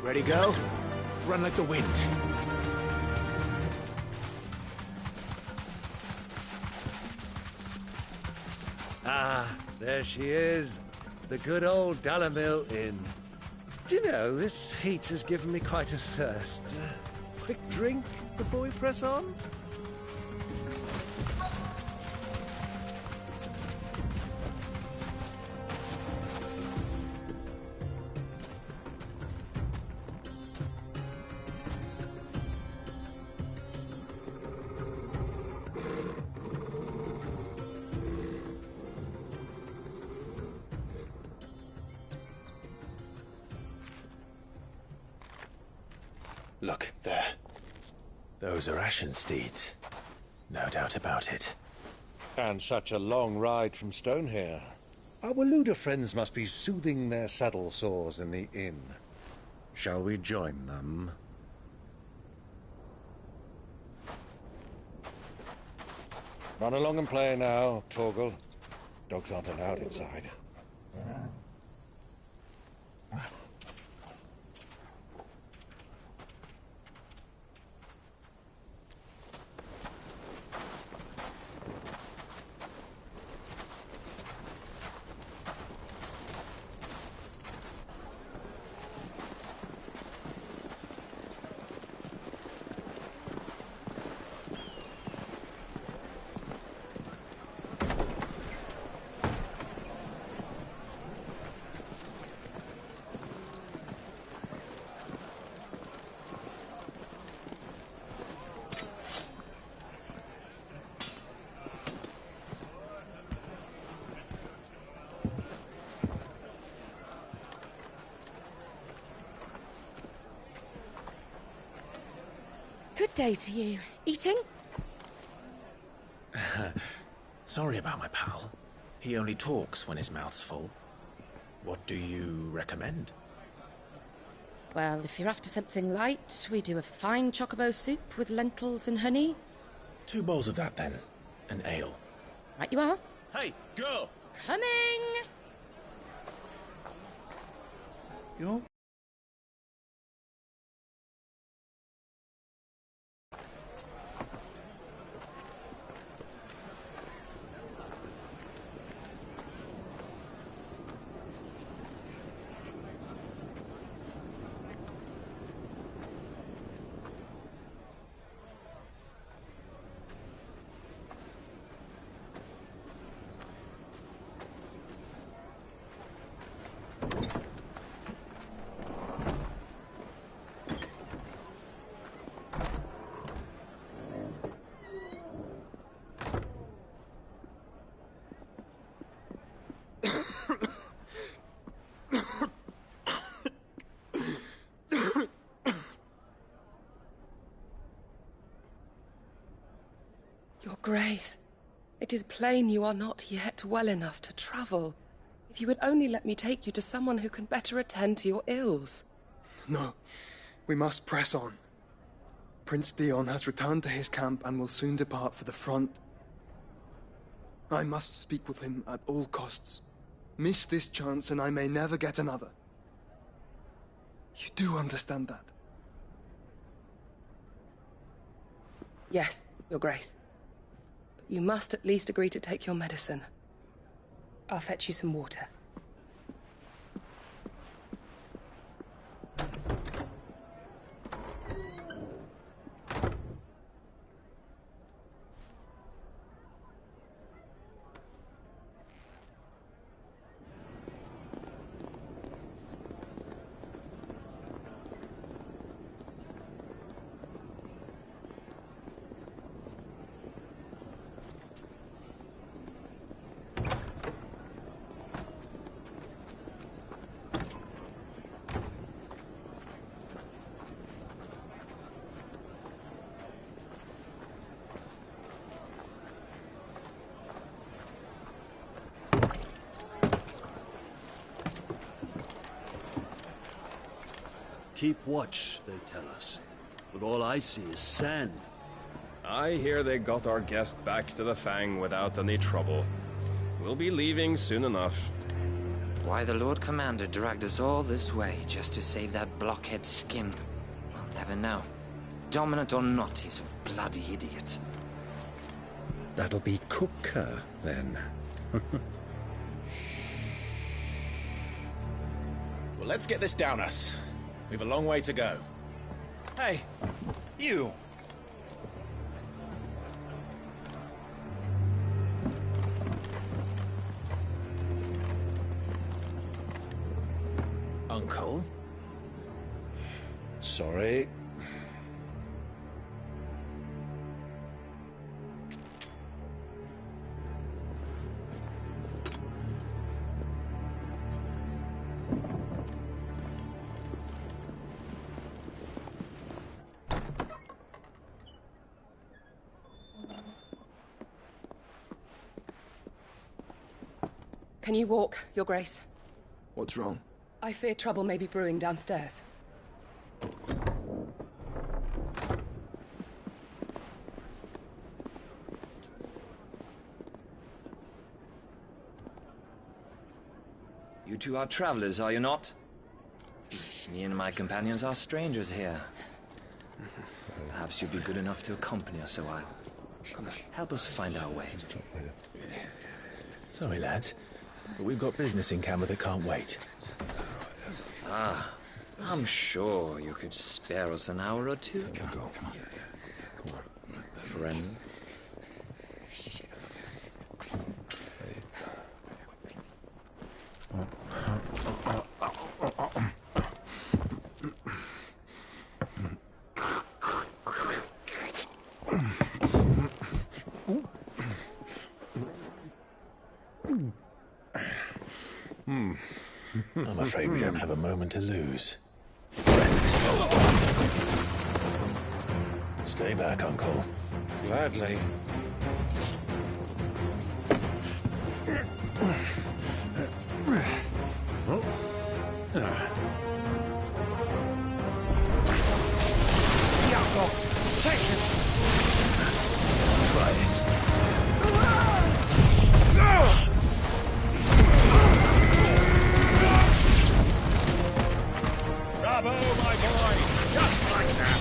Ready, go? Run like the wind. Ah, there she is. The good old Dalamil Inn. Do you know, this heat has given me quite a thirst. Quick drink before we press on? Look, there. Those are Ashen steeds. No doubt about it. And such a long ride from Stonehair. Our Luda friends must be soothing their saddle sores in the inn. Shall we join them? Run along and play now, Torgal. Dogs aren't allowed inside. Good day to you. Eating? Sorry about my pal. He only talks when his mouth's full. What do you recommend? Well, if you're after something light, we do a fine chocobo soup with lentils and honey. 2 bowls of that, then. An ale. Right you are. Hey, go! Coming! You're... Your Grace, it is plain you are not yet well enough to travel. If you would only let me take you to someone who can better attend to your ills. No, we must press on. Prince Dion has returned to his camp and will soon depart for the front. I must speak with him at all costs. Miss this chance and I may never get another. You do understand that? Yes, Your Grace. But you must at least agree to take your medicine. I'll fetch you some water. Keep watch, they tell us. But all I see is sand. I hear they got our guest back to the Fang without any trouble. We'll be leaving soon enough. Why the Lord Commander dragged us all this way just to save that blockhead Skim, we'll never know. Dominant or not, he's a bloody idiot. That'll be Cooker, then. Well, let's get this down us. We've a long way to go. Hey, you! Uncle? Sorry. Can you walk, Your Grace? What's wrong? I fear trouble may be brewing downstairs. You two are travelers, are you not? Me and my companions are strangers here. Perhaps you'd be good enough to accompany us a while. Help us find our way. Sorry, lads, but we've got business in Camber that can't wait. Ah, I'm sure you could spare us an hour or two. Come on. Friend. I'm afraid we don't have a moment to lose. Stay back, Uncle. Gladly. Try it. Bravo, my boy! Just like that!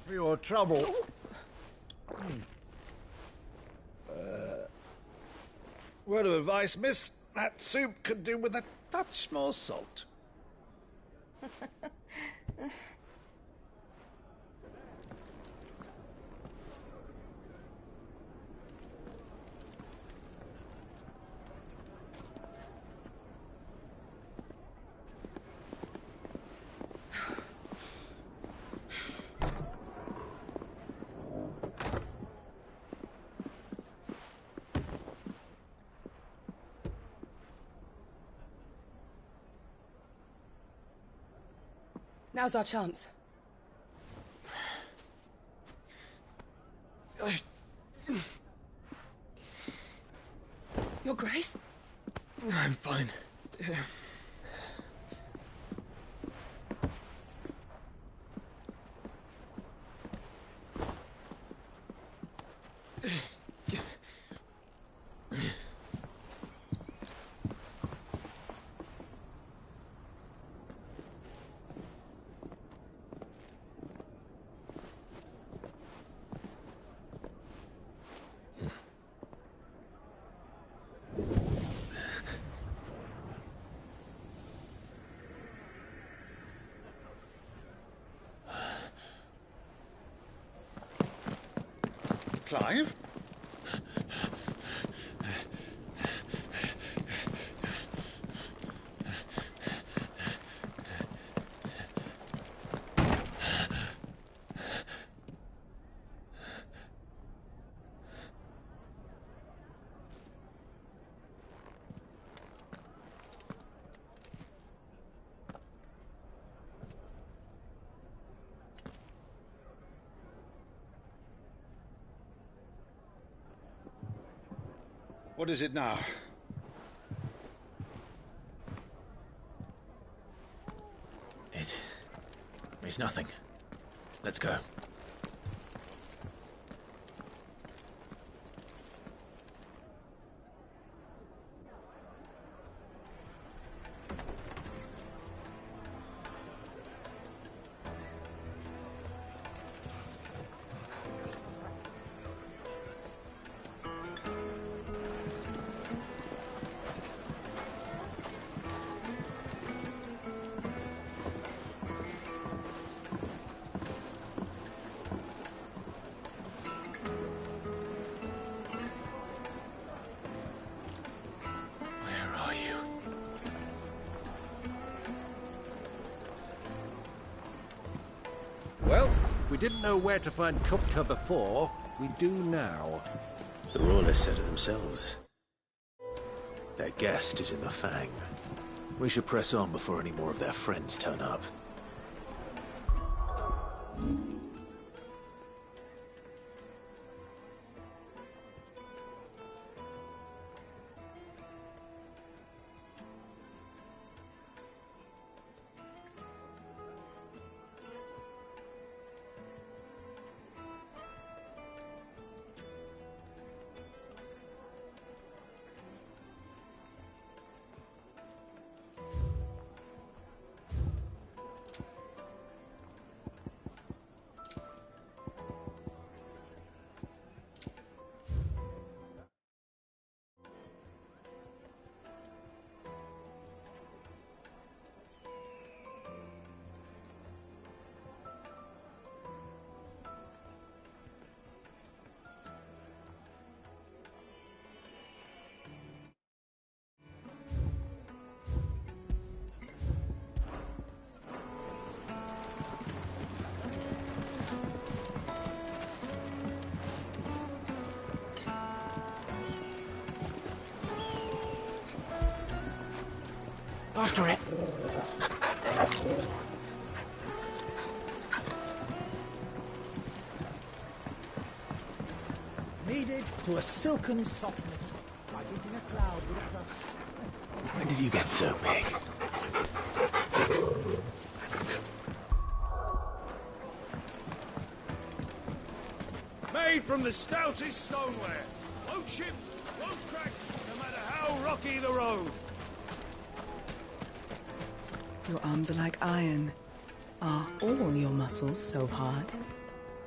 For your trouble. Word of advice, miss. That soup could do with a touch more salt. Now's our chance. Your Grace? I'm fine. Clive? What is it now? It's nothing. Let's go. didn't know where to find Kupka before, we do now. The Rawlers said it themselves. Their guest is in the Fang. We should press on before any more of their friends turn up. After it. Kneaded to a silken softness, like eating a cloud with a crust. When did you get so big? Made from the stoutest stoneware. Won't chip, won't crack, no matter how rocky the road. Your arms are like iron. Are all your muscles so hard?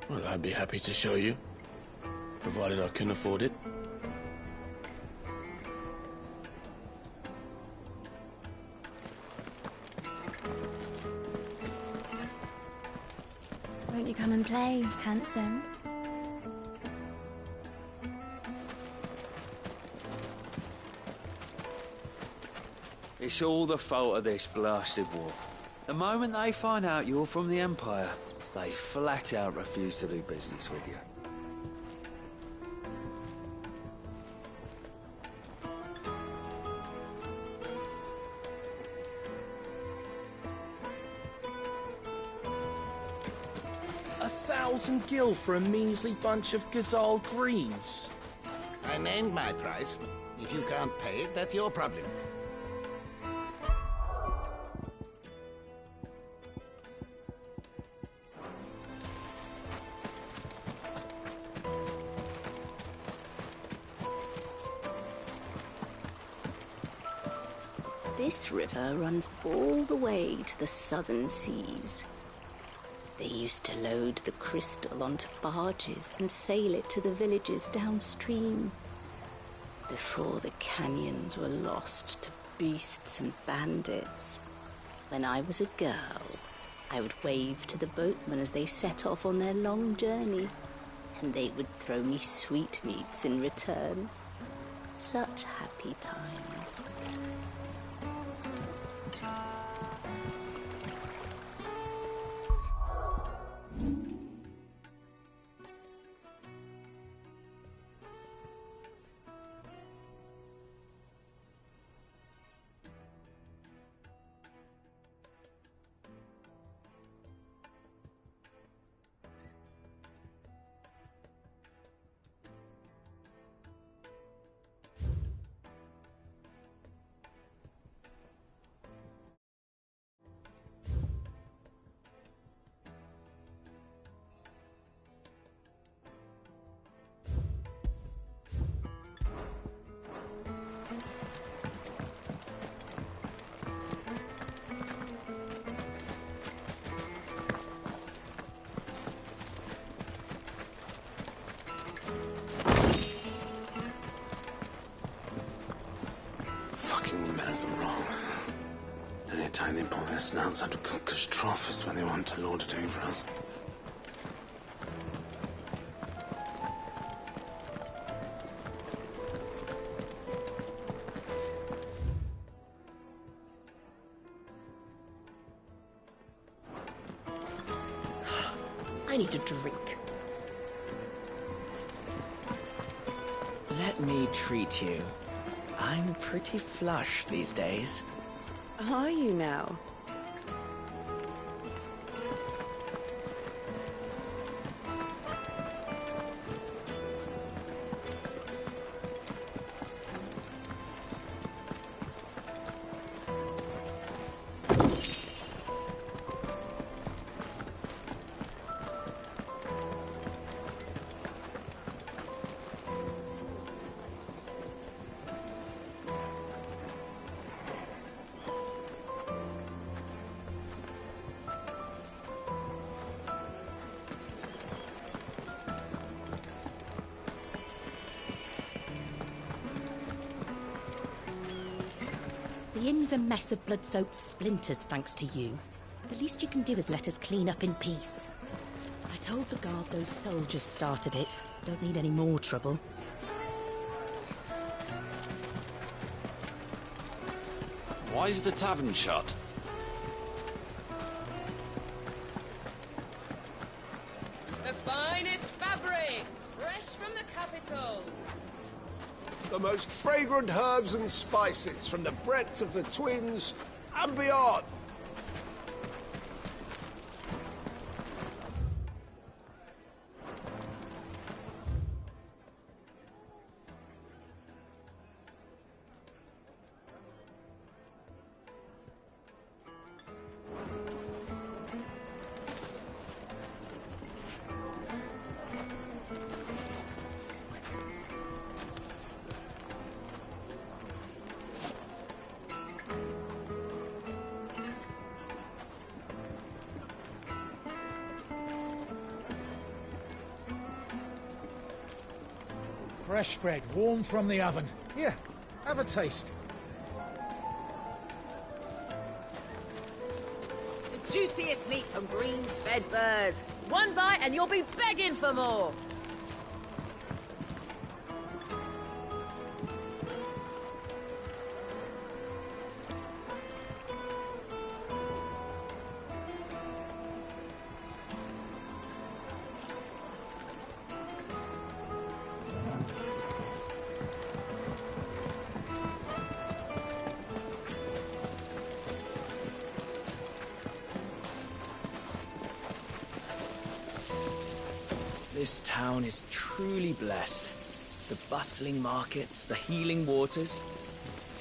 Well, I'd be happy to show you, provided I can afford it. Won't you come and play, handsome? It's all the fault of this blasted war. The moment they find out you're from the Empire, they flat out refuse to do business with you. A 1,000 gil for a measly bunch of Gazal greens. I named my price. If you can't pay it, that's your problem. This river runs all the way to the southern seas. They used to load the crystal onto barges and sail it to the villages downstream. Before the canyons were lost to beasts and bandits. When I was a girl, I would wave to the boatmen as they set off on their long journey, and they would throw me sweetmeats in return. Such happy times. Time they pull their snouts out of Cook's trough is when they want to lord it over us. I I need a drink. Let me treat you. I'm pretty flush these days. Are you now? The inn's a mess of blood-soaked splinters, thanks to you. The least you can do is let us clean up in peace. I told the guard those soldiers started it. Don't need any more trouble. Why is the tavern shut? The finest fabrics, fresh from the capital. The most fragrant herbs and spices from the breadth of the Twins and beyond. Fresh bread, warm from the oven. Here, have a taste. The juiciest meat from greens-fed birds. One bite and you'll be begging for more. This town is truly blessed. The bustling markets, the healing waters,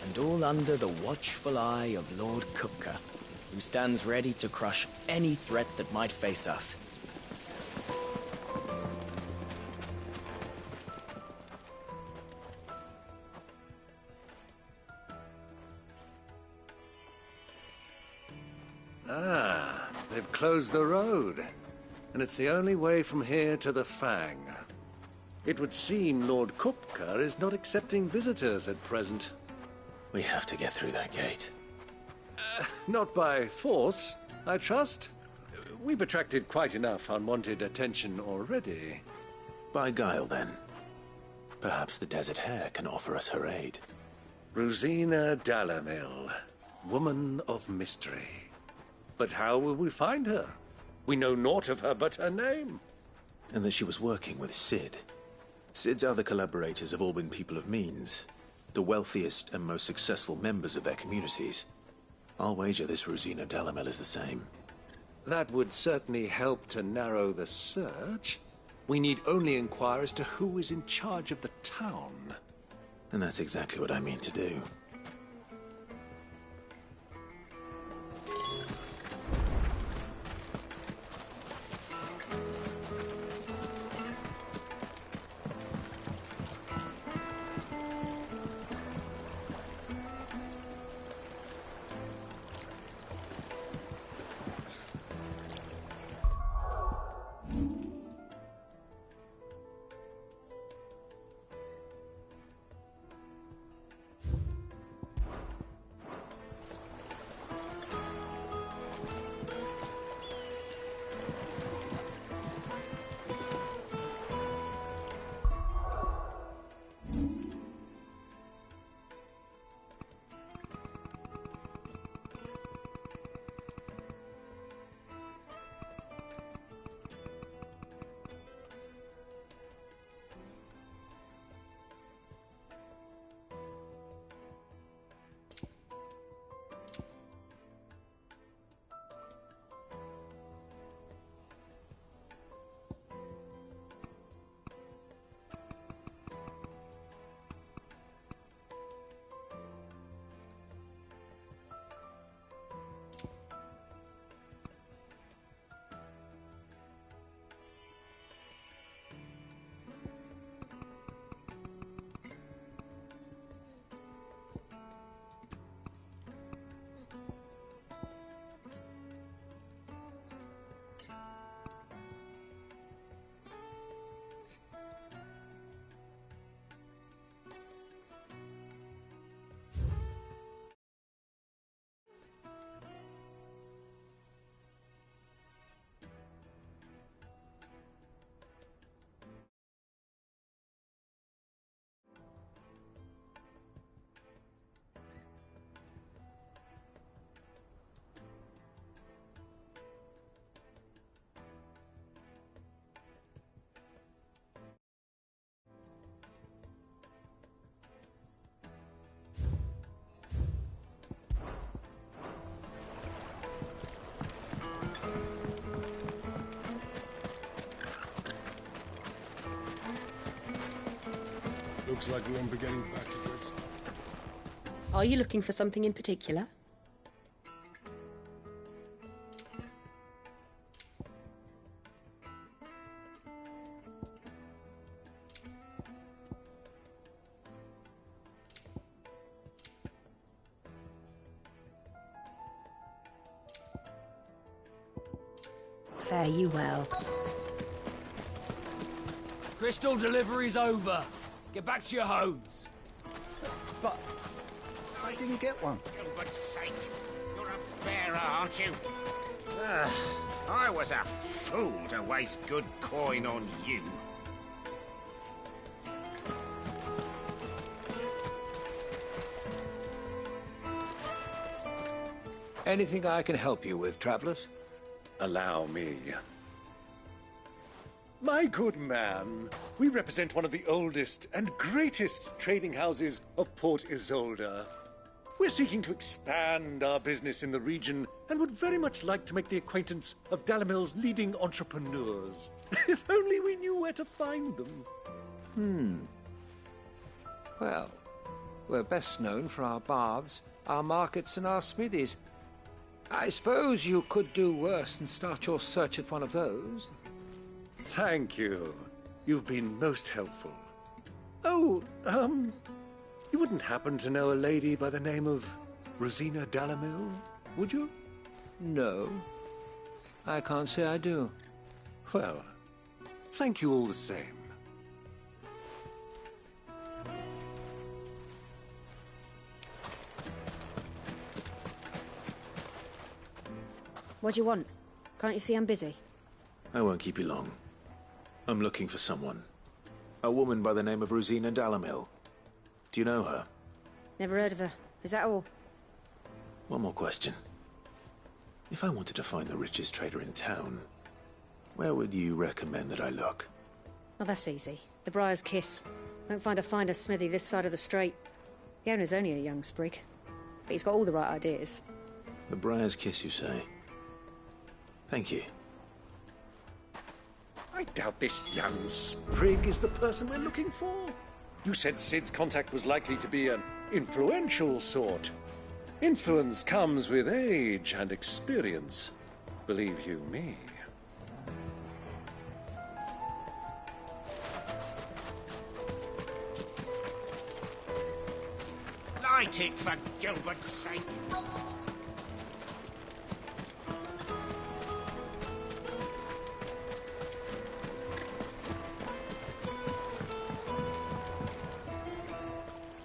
and all under the watchful eye of Lord Kupka, who stands ready to crush any threat that might face us. Ah, they've closed the road. And it's the only way from here to the Fang. It would seem Lord Kupka is not accepting visitors at present. We have to get through that gate. Not by force, I trust. We've attracted quite enough unwanted attention already. By guile, then. Perhaps the Desert Hare can offer us her aid. Rosina Dalamil, woman of mystery. But how will we find her? We know naught of her but her name. And that she was working with Sid. Sid's other collaborators have all been people of means, the wealthiest and most successful members of their communities. I'll wager this Rosina Dalamel is the same. That would certainly help to narrow the search. We need only inquire as to who is in charge of the town. And that's exactly what I mean to do. Looks like we won't be getting back to this. Are you looking for something in particular? Fare you well. Crystal delivery's over. Get back to your homes. But I didn't get one. Gilbert's sake. You're a bearer, aren't you? I was a fool to waste good coin on you. Anything I can help you with, travelers? Allow me. My good man, we represent one of the oldest and greatest trading houses of Port Isolde. We're seeking to expand our business in the region and would very much like to make the acquaintance of Dalamil's leading entrepreneurs. If only we knew where to find them. Well, we're best known for our baths, our markets, and our smithies. I suppose you could do worse than start your search at one of those. Thank you. You've been most helpful. Oh, you wouldn't happen to know a lady by the name of Rosina Dalamil, would you? No. I can't say I do. Well, thank you all the same. What do you want? Can't you see I'm busy? I won't keep you long. I'm looking for someone. A woman by the name of Rosina Dalamil. Do you know her? Never heard of her. Is that all? One more question. If I wanted to find the richest trader in town, where would you recommend that I look? Oh, that's easy. The Briar's Kiss. Won't find a finer smithy this side of the strait. The owner's only a young sprig, but he's got all the right ideas. The Briar's Kiss, you say? Thank you. I doubt this young sprig is the person we're looking for. You said Sid's contact was likely to be an influential sort. Influence comes with age and experience, believe you me. Light it, for Gilbert's sake.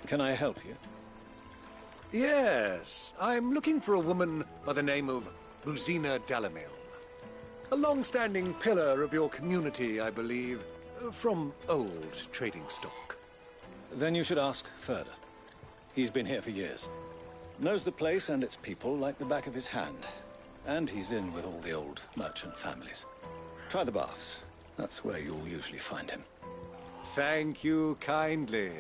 Can I help you? Yes, I'm looking for a woman by the name of Rosina Dalamil. A long-standing pillar of your community, I believe, from old trading stock. Then you should ask Ferda. He's been here for years. Knows the place and its people like the back of his hand. And he's in with all the old merchant families. Try the baths. That's where you'll usually find him. Thank you kindly.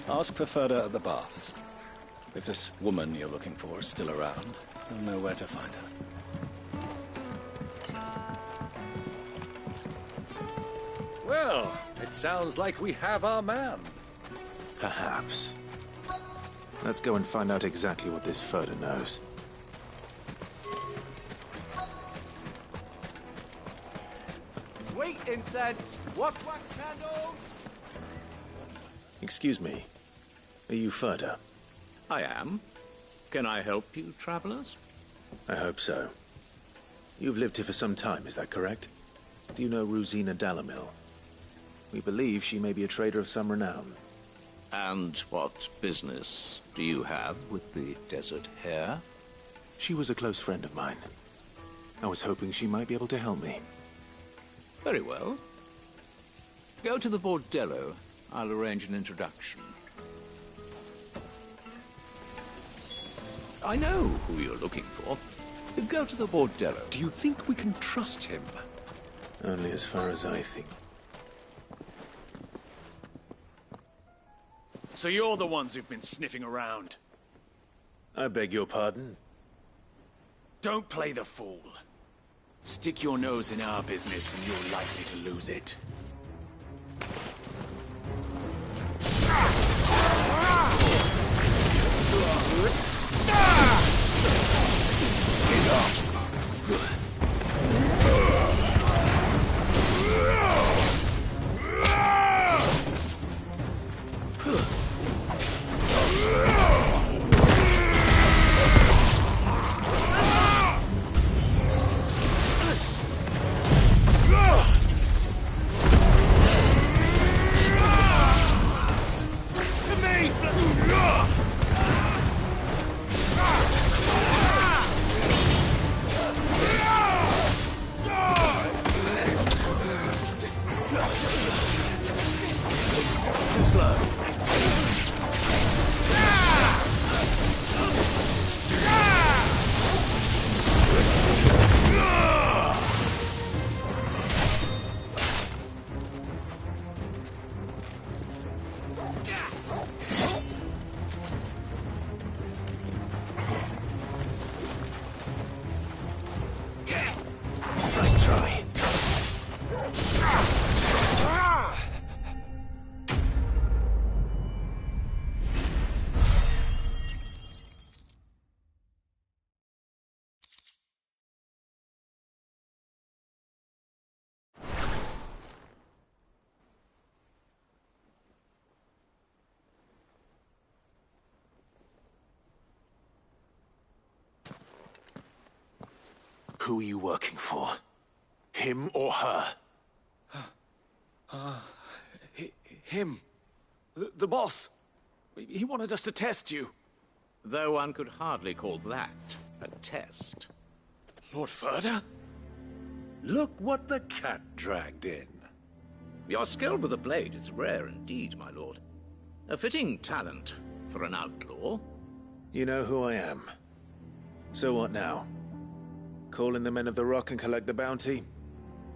Ask for Ferda at the baths. If this woman you're looking for is still around, you'll know where to find her. Well, it sounds like we have our man. Perhaps. Let's go and find out exactly what this Ferda knows. Sweet incense! Wax candles! Excuse me. Are you Ferda? I am. Can I help you, travelers? I hope so. You've lived here for some time, is that correct? Do you know Rosina Dalamil? We believe she may be a trader of some renown. And what business do you have with the desert hare? She was a close friend of mine. I was hoping she might be able to help me. Very well. Go to the bordello. I'll arrange an introduction. I know who you're looking for. Go to the bordello. Do you think we can trust him? Only as far as I think. So you're the ones who've been sniffing around. I beg your pardon? Don't play the fool. Stick your nose in our business and you're likely to lose it. Nice try. Who are you working for? Him or her? Him. The boss. He wanted us to test you. Though one could hardly call that a test. Lord Furder? Look what the cat dragged in. Your skill with the blade is rare indeed, my lord. A fitting talent for an outlaw. You know who I am. So what now? Call in the Men of the Rock and collect the bounty?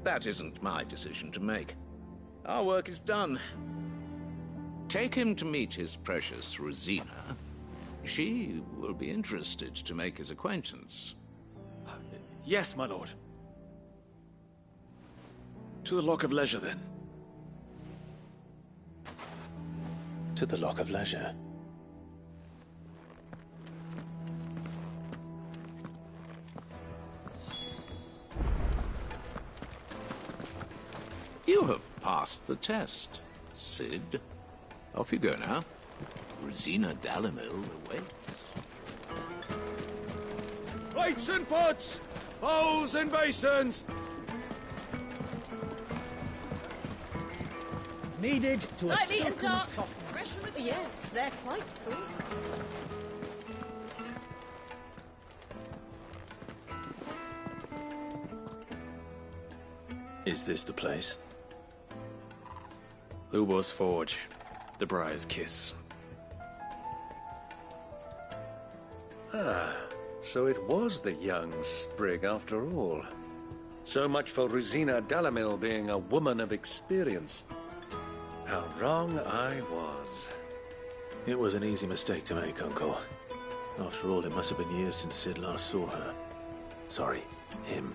That isn't my decision to make. Our work is done. Take him to meet his precious Rosina. She will be interested to make his acquaintance. Yes, my lord. To the Lock of Leisure, then. To the Lock of Leisure. You have passed the test, Sid. Off you go now. Rosina Dalimil awaits. Plates and pots! Bowls and basins! Needed to a Lightly and silken dark. softness. Fresh with the yes, they're quite sweet. Is this the place? Lubor's Forge. The Briar's Kiss. Ah, so it was the young sprig after all. So much for Rosina Dalimil being a woman of experience. How wrong I was. It was an easy mistake to make, Uncle. After all, it must have been years since Sid last saw her. Sorry, him.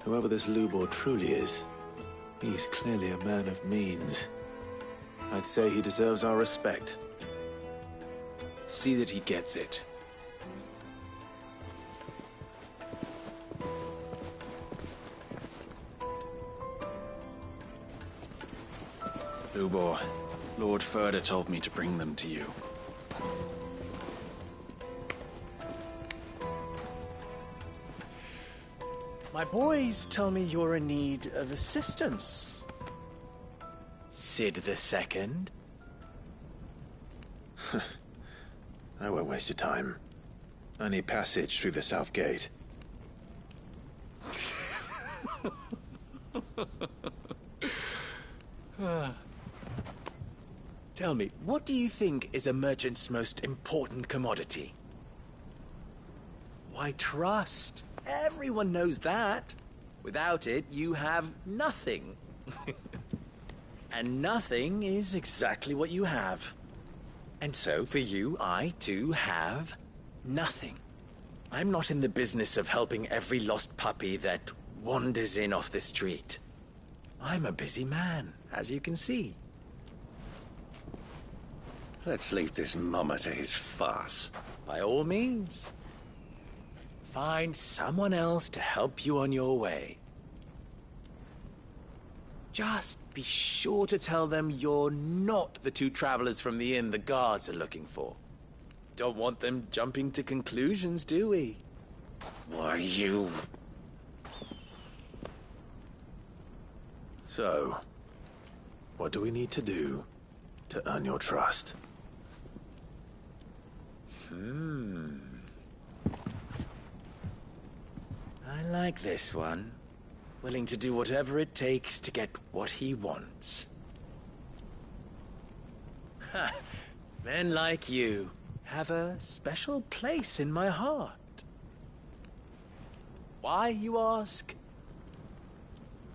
Whoever this Lubor truly is, he's clearly a man of means. I'd say he deserves our respect. See that he gets it. Lubor, Lord Furder told me to bring them to you. My boys tell me you're in need of assistance. Sid the Second? I won't waste your time. I need passage through the south gate. Tell me, what do you think is a merchant's most important commodity? Why, trust. Everyone knows that. Without it, you have nothing. And nothing is exactly what you have. And so, for you, I, too, have nothing. I'm not in the business of helping every lost puppy that wanders in off the street. I'm a busy man, as you can see. Let's leave this mummer to his farce. By all means. Find someone else to help you on your way. Just be sure to tell them you're not the two travelers from the inn the guards are looking for. Don't want them jumping to conclusions, do we? Why, you... So, what do we need to do to earn your trust? I like this one. Willing to do whatever it takes to get what he wants. Ha! Men like you have a special place in my heart. Why, you ask?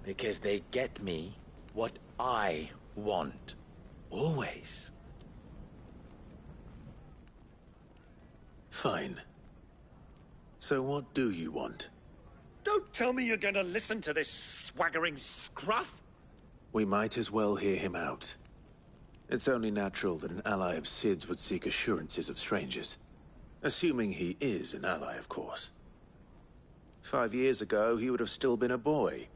Because they get me what I want. Always. Fine. So what do you want? Don't tell me you're going to listen to this swaggering scruff! We might as well hear him out. It's only natural that an ally of Sid's would seek assurances of strangers. Assuming he is an ally, of course. 5 years ago, he would have still been a boy.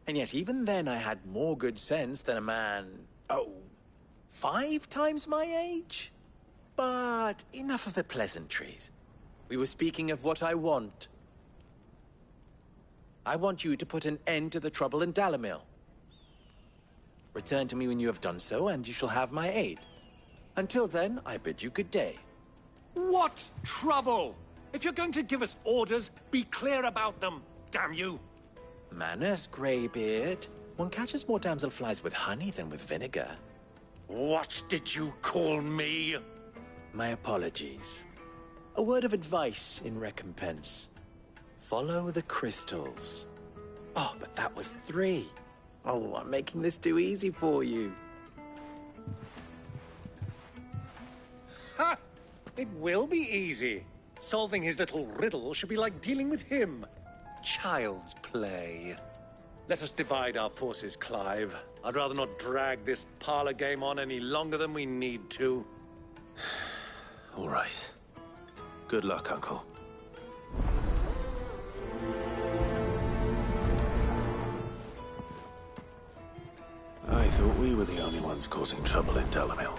And yet even then I had more good sense than a man... 5 times my age? But enough of the pleasantries. We were speaking of what I want. I want you to put an end to the trouble in Dalamil. Return to me when you have done so, and you shall have my aid. Until then, I bid you good day. What trouble? If you're going to give us orders, be clear about them, damn you! Manners, Greybeard. One catches more damselflies with honey than with vinegar. What did you call me? My apologies. A word of advice in recompense. Follow the crystals. Oh, but that was 3. Oh, I'm making this too easy for you. Ha! It will be easy. Solving his little riddle should be like dealing with him. Child's play. Let us divide our forces, Clive. I'd rather not drag this parlor game on any longer than we need to. All right. Good luck, Uncle. I thought we were the only ones causing trouble in Dalamil.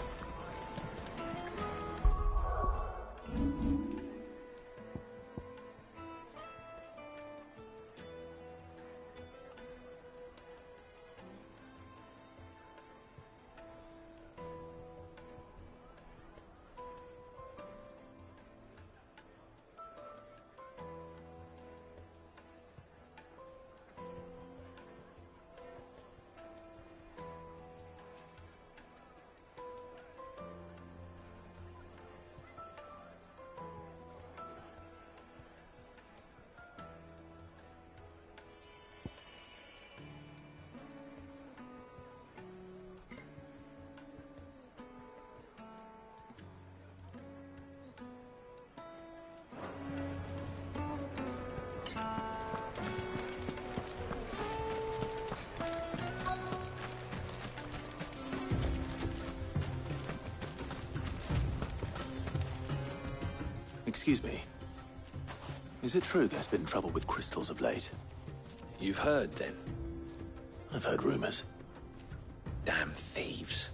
Excuse me. Is it true there's been trouble with crystals of late? You've heard, then? I've heard rumors. Damn thieves.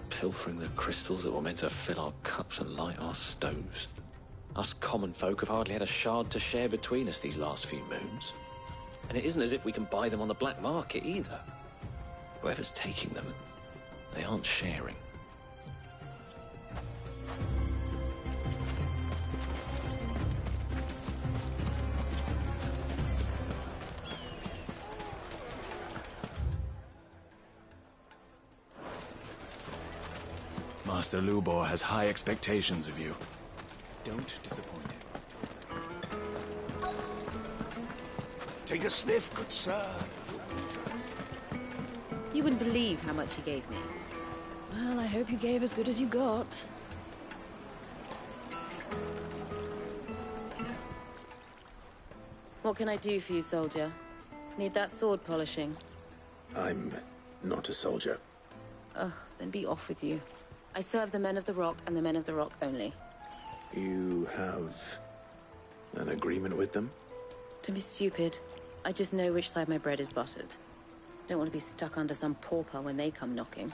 Pilfering the crystals that were meant to fill our cups and light our stoves. Us common folk have hardly had a shard to share between us these last few moons. And it isn't as if we can buy them on the black market, either. Whoever's taking them, they aren't sharing. Master Lubor has high expectations of you. Don't disappoint him. Take a sniff, good sir. You wouldn't believe how much he gave me. Well, I hope you gave as good as you got. What can I do for you, soldier? Need that sword polishing? I'm not a soldier. Ugh, then be off with you. I serve the men of the Rock and the men of the Rock only. You have an agreement with them? Don't be stupid. I just know which side my bread is buttered. Don't want to be stuck under some pauper when they come knocking.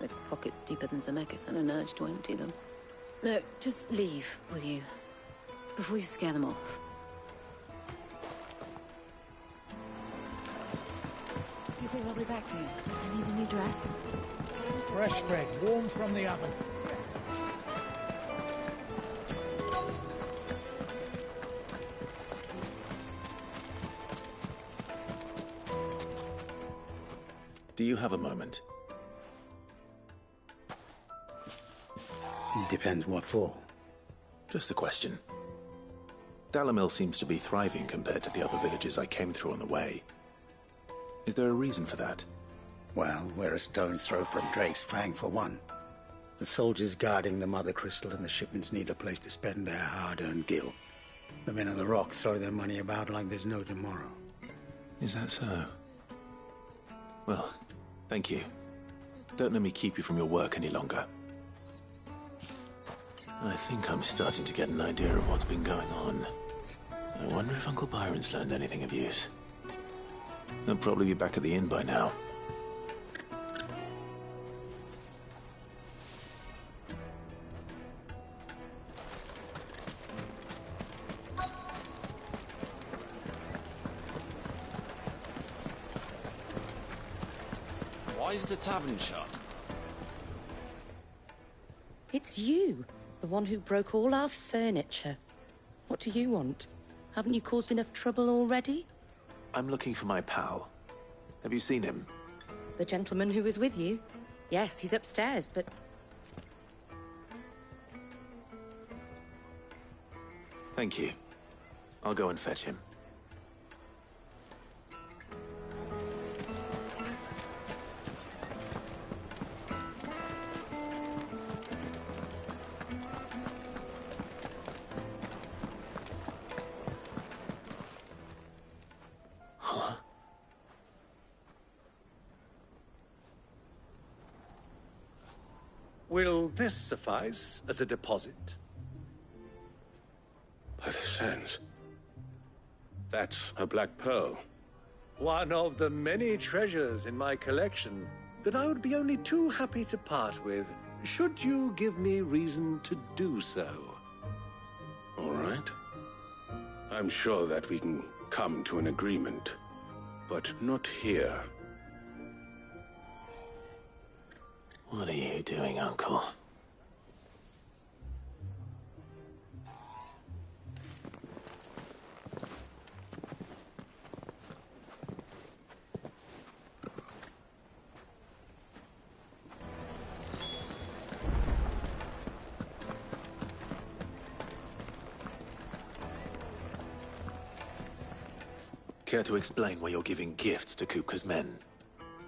With pockets deeper than Zemeckis and an urge to empty them. No, just leave, will you? Before you scare them off. Do you think they'll be back soon? I need a new dress. Fresh bread, warm from the oven. Do you have a moment? Depends what for. Just a question. Dalamil seems to be thriving compared to the other villages I came through on the way. Is there a reason for that? Well, we're a stone's throw from Drake's Fang, for one. The soldiers guarding the Mother Crystal and the shipments need a place to spend their hard-earned gil. The men of the Rock throw their money about like there's no tomorrow. Is that so? Well, thank you. Don't let me keep you from your work any longer. I think I'm starting to get an idea of what's been going on. I wonder if Uncle Byron's learned anything of use. They'll probably be back at the inn by now. Why is the tavern shut? It's you, the one who broke all our furniture. What do you want? Haven't you caused enough trouble already? I'm looking for my pal. Have you seen him? The gentleman who was with you? Yes, he's upstairs, but... Thank you. I'll go and fetch him. Will this suffice as a deposit? By the sands. That's a black pearl. One of the many treasures in my collection that I would be only too happy to part with, should you give me reason to do so. All right. I'm sure that we can come to an agreement, but not here. What are you doing, Uncle? Care to explain why you're giving gifts to Kupka's men?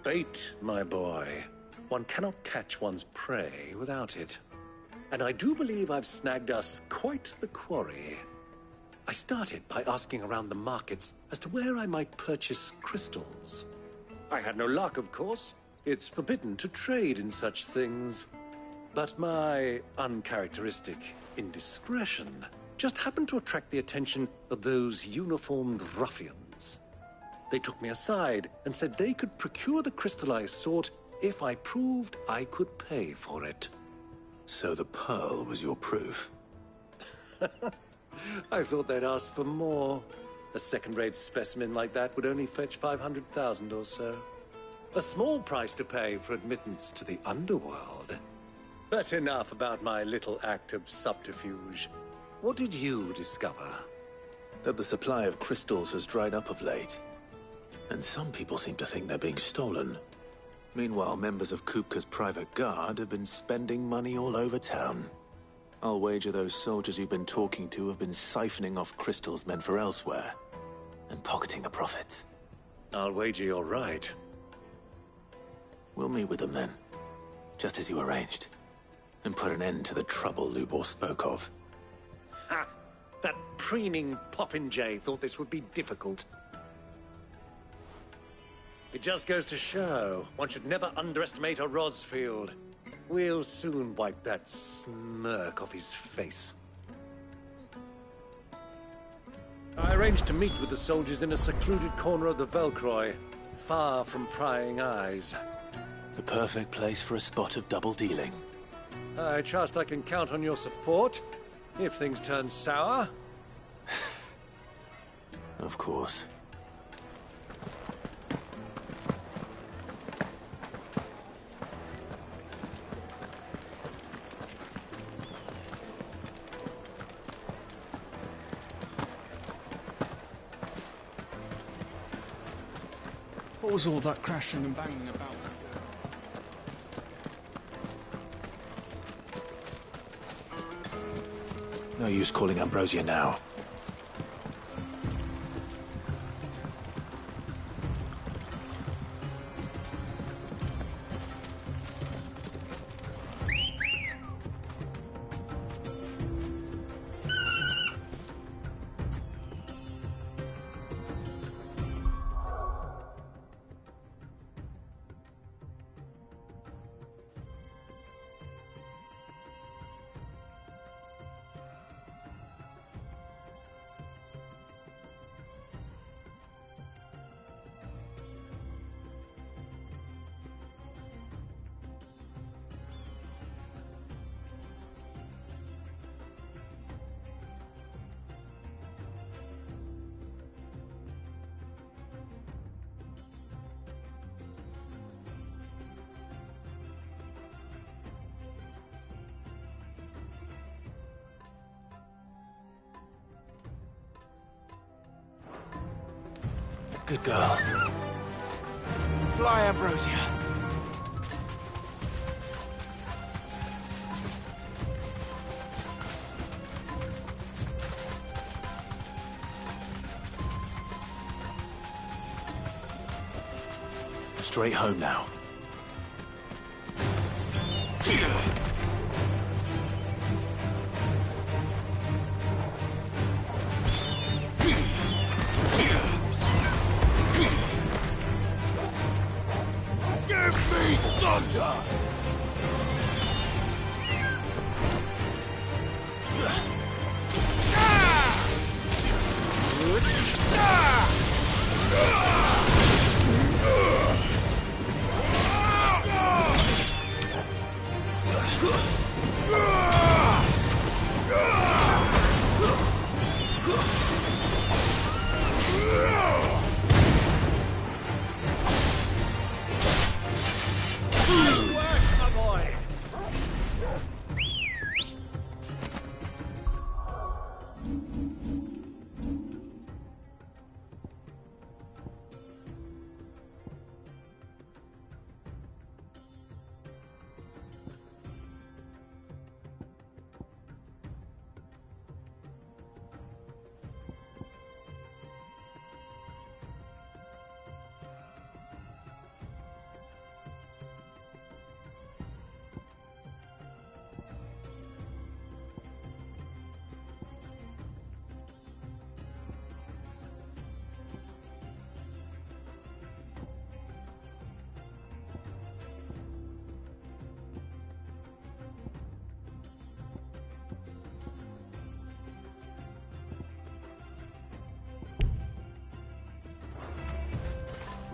Bait, my boy. One cannot catch one's prey without it. And I do believe I've snagged us quite the quarry. I started by asking around the markets as to where I might purchase crystals. I had no luck, of course. It's forbidden to trade in such things. But my uncharacteristic indiscretion just happened to attract the attention of those uniformed ruffians. They took me aside and said they could procure the crystal I sought if I proved I could pay for it. So the pearl was your proof? I thought they'd ask for more. A second-rate specimen like that would only fetch 500,000 or so. A small price to pay for admittance to the underworld. But enough about my little act of subterfuge. What did you discover? That the supply of crystals has dried up of late. And some people seem to think they're being stolen. Meanwhile, members of Kupka's private guard have been spending money all over town. I'll wager those soldiers you've been talking to have been siphoning off crystals meant for elsewhere, and pocketing the profits. I'll wager you're right. We'll meet with them then, just as you arranged, and put an end to the trouble Lubor spoke of. Ha! That preening popinjay thought this would be difficult. It just goes to show, one should never underestimate a Rosfield. We'll soon wipe that smirk off his face. I arranged to meet with the soldiers in a secluded corner of the Velcroy, far from prying eyes. The perfect place for a spot of double dealing. I trust I can count on your support, if things turn sour. Of course. What was all that crashing and banging about? No use calling Ambrosia now. Good girl. Fly, Ambrosia. Straight home now.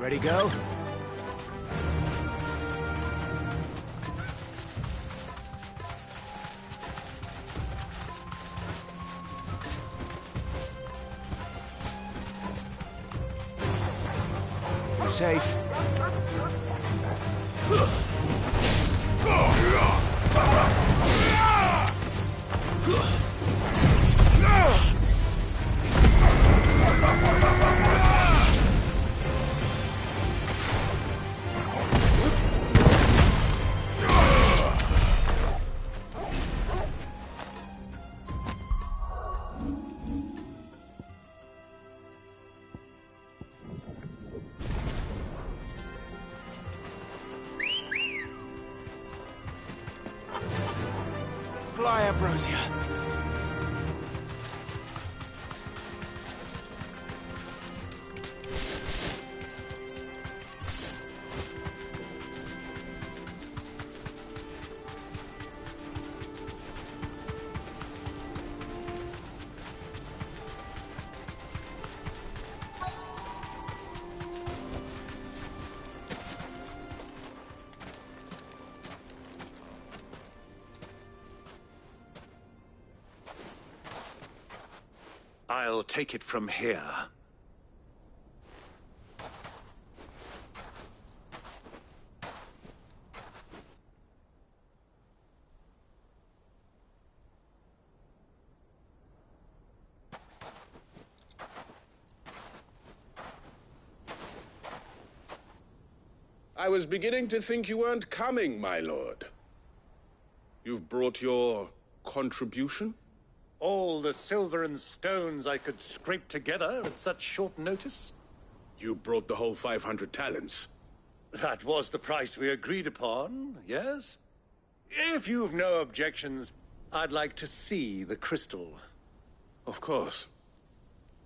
Ready, go? Be safe. Ambrosia. I'll take it from here. I was beginning to think you weren't coming, my lord. You've brought your contribution? All the silver and stones I could scrape together at such short notice? You brought the whole 500 talents. That was the price we agreed upon, yes? If you've no objections, I'd like to see the crystal. Of course.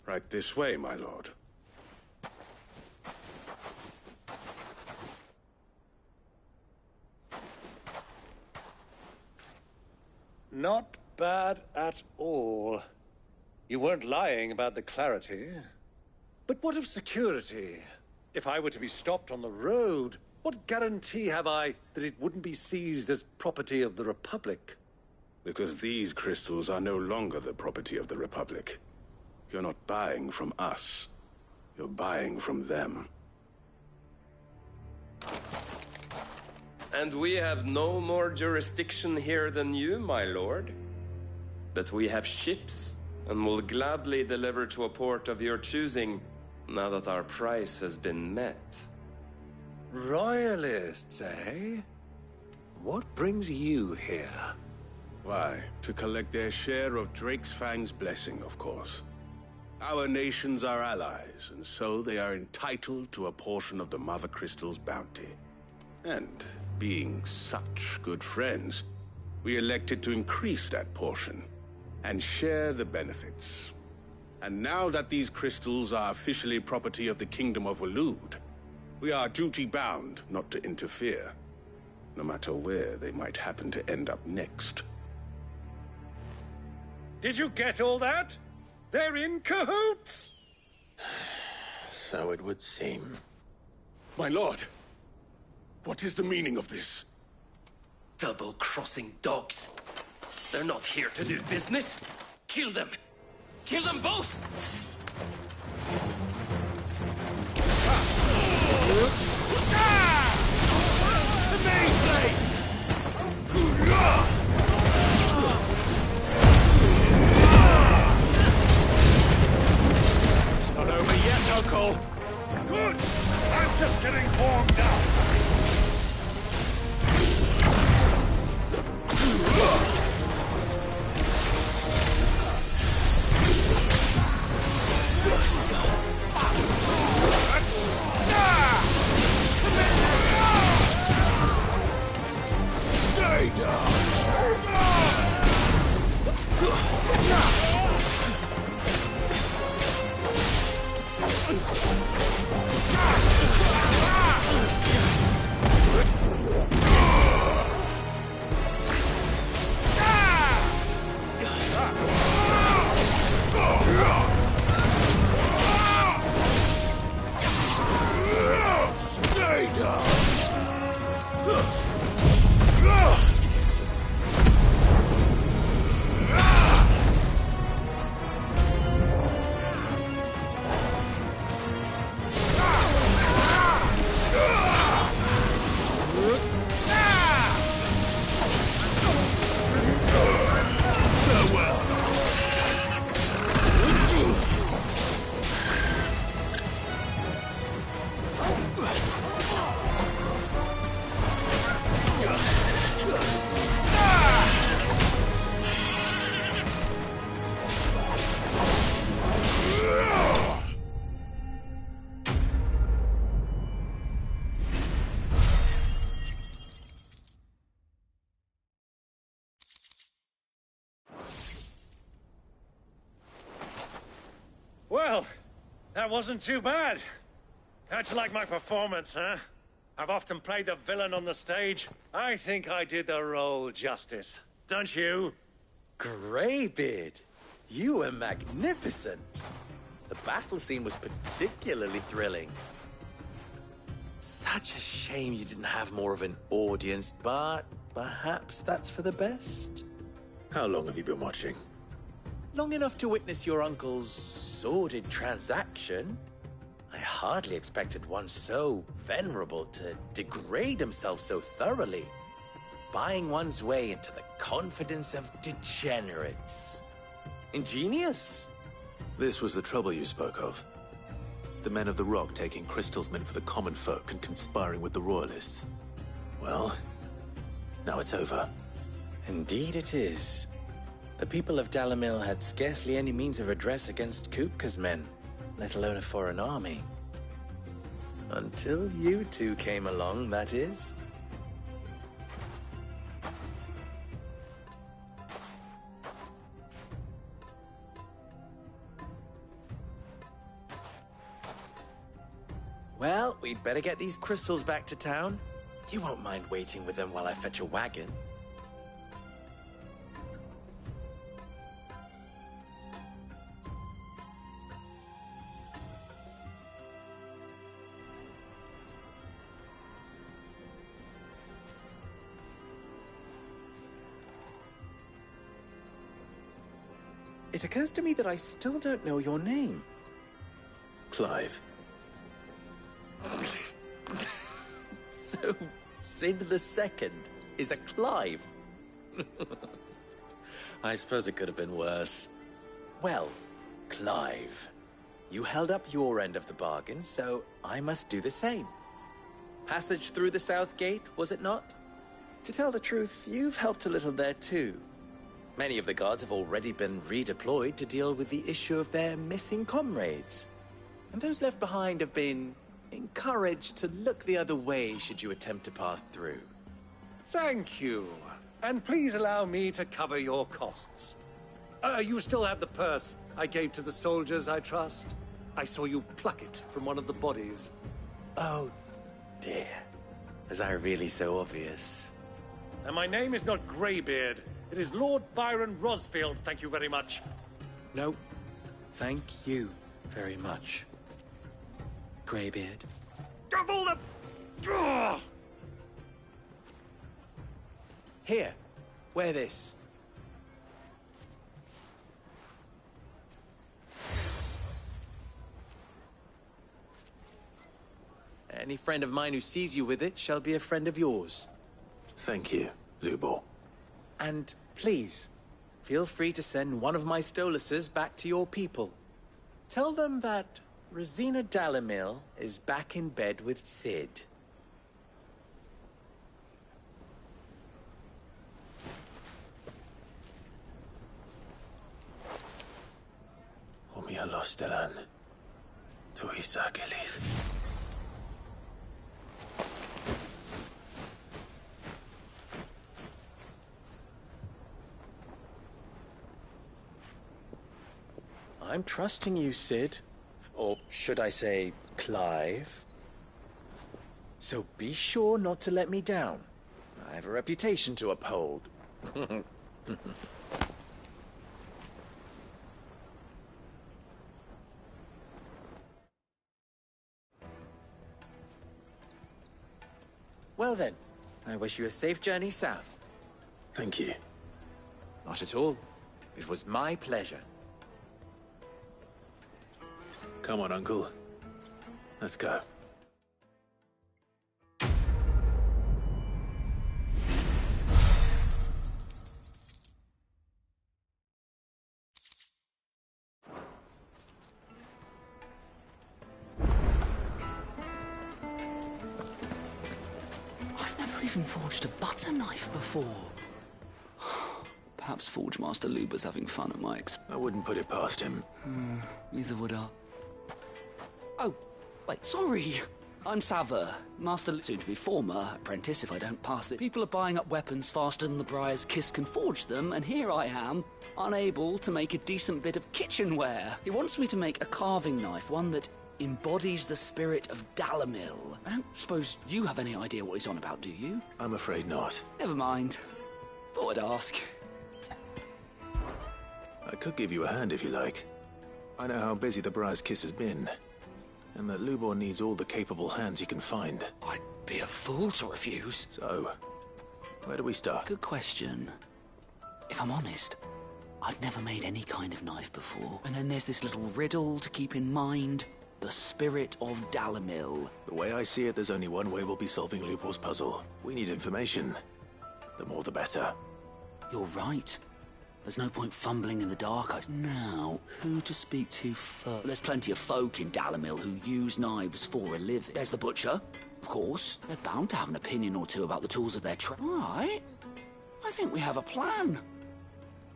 Right this way, my lord. Not bad at all. You weren't lying about the clarity. But what of security? If I were to be stopped on the road, what guarantee have I that it wouldn't be seized as property of the Republic? Because these crystals are no longer the property of the Republic. You're not buying from us. You're buying from them. And we have no more jurisdiction here than you, my lord. But we have ships, and will gladly deliver to a port of your choosing, now that our price has been met. Royalists, eh? What brings you here? Why, to collect their share of Drake's Fang's blessing, of course. Our nations are allies, and so they are entitled to a portion of the Mother Crystal's bounty. And, being such good friends, we elected to increase that portion and share the benefits. And now that these crystals are officially property of the Kingdom of Waloed, we are duty-bound not to interfere, no matter where they might happen to end up next. Did you get all that? They're in cahoots! So it would seem. My lord, what is the meaning of this? Double-crossing dogs. They're not here to do business. Kill them! Kill them both! The main blades! It's not over yet, Uncle! Good! I'm just getting warmed up! Stay down! That wasn't too bad. How'd you like my performance, huh? I've often played the villain on the stage. I think I did the role justice. Don't you? Greybeard, you were magnificent. The battle scene was particularly thrilling. Such a shame you didn't have more of an audience, but perhaps that's for the best. How long have you been watching? Long enough to witness your uncle's sordid transaction. I hardly expected one so venerable to degrade himself so thoroughly, buying one's way into the confidence of degenerates. Ingenious. This was the trouble you spoke of. The men of the Rock taking crystals meant for the common folk and conspiring with the Royalists. Well, now it's over. Indeed it is. The people of Dalamil had scarcely any means of redress against Kupka's men, let alone a foreign army. Until you two came along, that is. Well, we'd better get these crystals back to town. You won't mind waiting with them while I fetch a wagon. It occurs to me that I still don't know your name. Clive. So, Sid the Second is a Clive? I suppose it could have been worse. Well, Clive, you held up your end of the bargain, so I must do the same. Passage through the South Gate, was it not? To tell the truth, you've helped a little there too. Many of the guards have already been redeployed to deal with the issue of their missing comrades. And those left behind have been encouraged to look the other way should you attempt to pass through. Thank you. And please allow me to cover your costs. You still have the purse I gave to the soldiers, I trust? I saw you pluck it from one of the bodies. Oh, dear. Was I really so obvious? And my name is not Greybeard. It is Lord Byron Rosfield, thank you very much. No, thank you very much, Greybeard. Of all the... Ugh! Here, wear this. Any friend of mine who sees you with it shall be a friend of yours. Thank you, Lubor. And please, feel free to send one of my Stoluses back to your people. Tell them that Rosina Dalamil is back in bed with Sid. Omia Lostelan. Tuisa Achilles. I'm trusting you, Sid. Or should I say, Clive. So be sure not to let me down. I have a reputation to uphold. Well then, I wish you a safe journey south. Thank you. Not at all. It was my pleasure. Come on, Uncle. Let's go. I've never even forged a butter knife before. Perhaps Forge Master Luber's having fun at my expense. I wouldn't put it past him. Neither would I. Oh, wait, sorry. I'm Saver, Master, soon to be former apprentice if I don't pass it. People are buying up weapons faster than the Briar's Kiss can forge them, and here I am, unable to make a decent bit of kitchenware. He wants me to make a carving knife, one that embodies the spirit of Dalamil. I don't suppose you have any idea what he's on about, do you? I'm afraid not. Never mind. Thought I'd ask. I could give you a hand if you like. I know how busy the Briar's Kiss has been, and that Lubor needs all the capable hands he can find. I'd be a fool to refuse. So, where do we start? Good question. If I'm honest, I've never made any kind of knife before. And then there's this little riddle to keep in mind. The spirit of Dalamil. The way I see it, there's only one way we'll be solving Lubor's puzzle. We need information. The more the better. You're right. There's no point fumbling in the dark. Now, who to speak to first? There's plenty of folk in Dalamil who use knives for a living. There's the butcher, of course. They're bound to have an opinion or two about the tools of their trade. All right. I think we have a plan.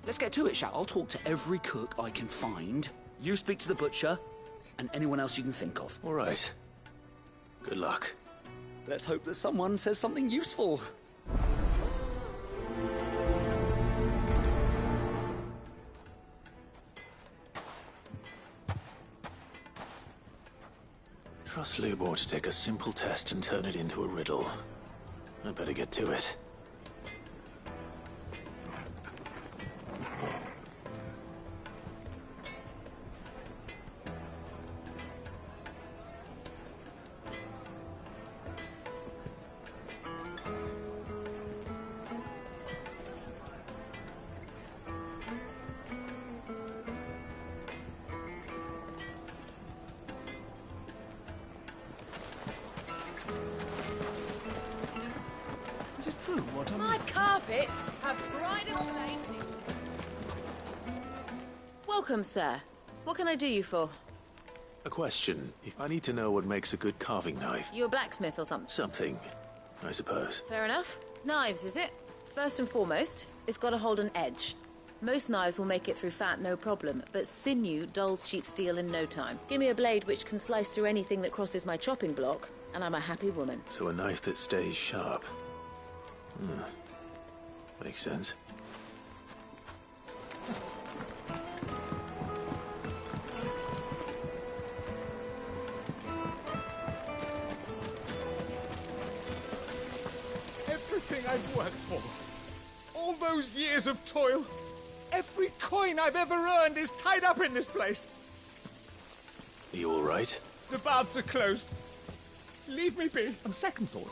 Let's get to it, shall I? I'll talk to every cook I can find. You speak to the butcher, and anyone else you can think of. All right. Good luck. Let's hope that someone says something useful. Trust Lubor to take a simple test and turn it into a riddle. I'd better get to it. Is it true what My carpets have pride of place. Welcome, sir. What can I do you for? A question. If I need to know what makes a good carving knife. You a blacksmith or something? Something, I suppose. Fair enough. Knives, is it? First and foremost, it's got to hold an edge. Most knives will make it through fat, no problem, but sinew dulls sheep steel in no time. Give me a blade which can slice through anything that crosses my chopping block, and I'm a happy woman. So a knife that stays sharp. Makes sense. Everything I've worked for, all those years of toil, every coin I've ever earned is tied up in this place. Are you all right? The baths are closed. Leave me be. On second thought,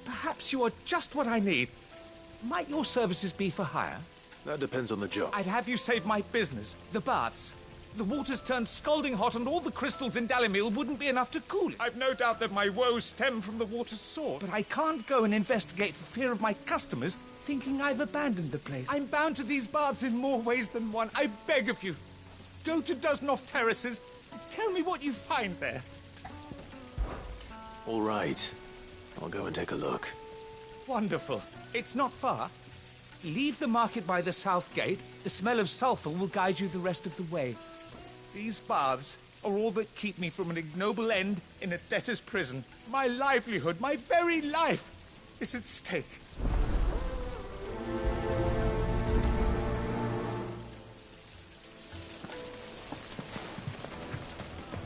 perhaps you are just what I need. Might your services be for hire? That depends on the job. I'd have you save my business, the baths. The water's turned scalding hot and all the crystals in Dalamil wouldn't be enough to cool it. I've no doubt that my woes stem from the water's source. But I can't go and investigate for fear of my customers thinking I've abandoned the place. I'm bound to these baths in more ways than one. I beg of you. Go to Dusnoff Terraces. Tell me what you find there. All right. I'll go and take a look. Wonderful. It's not far. Leave the market by the south gate. The smell of sulphur will guide you the rest of the way. These baths are all that keep me from an ignoble end in a debtor's prison. My livelihood, my very life, is at stake.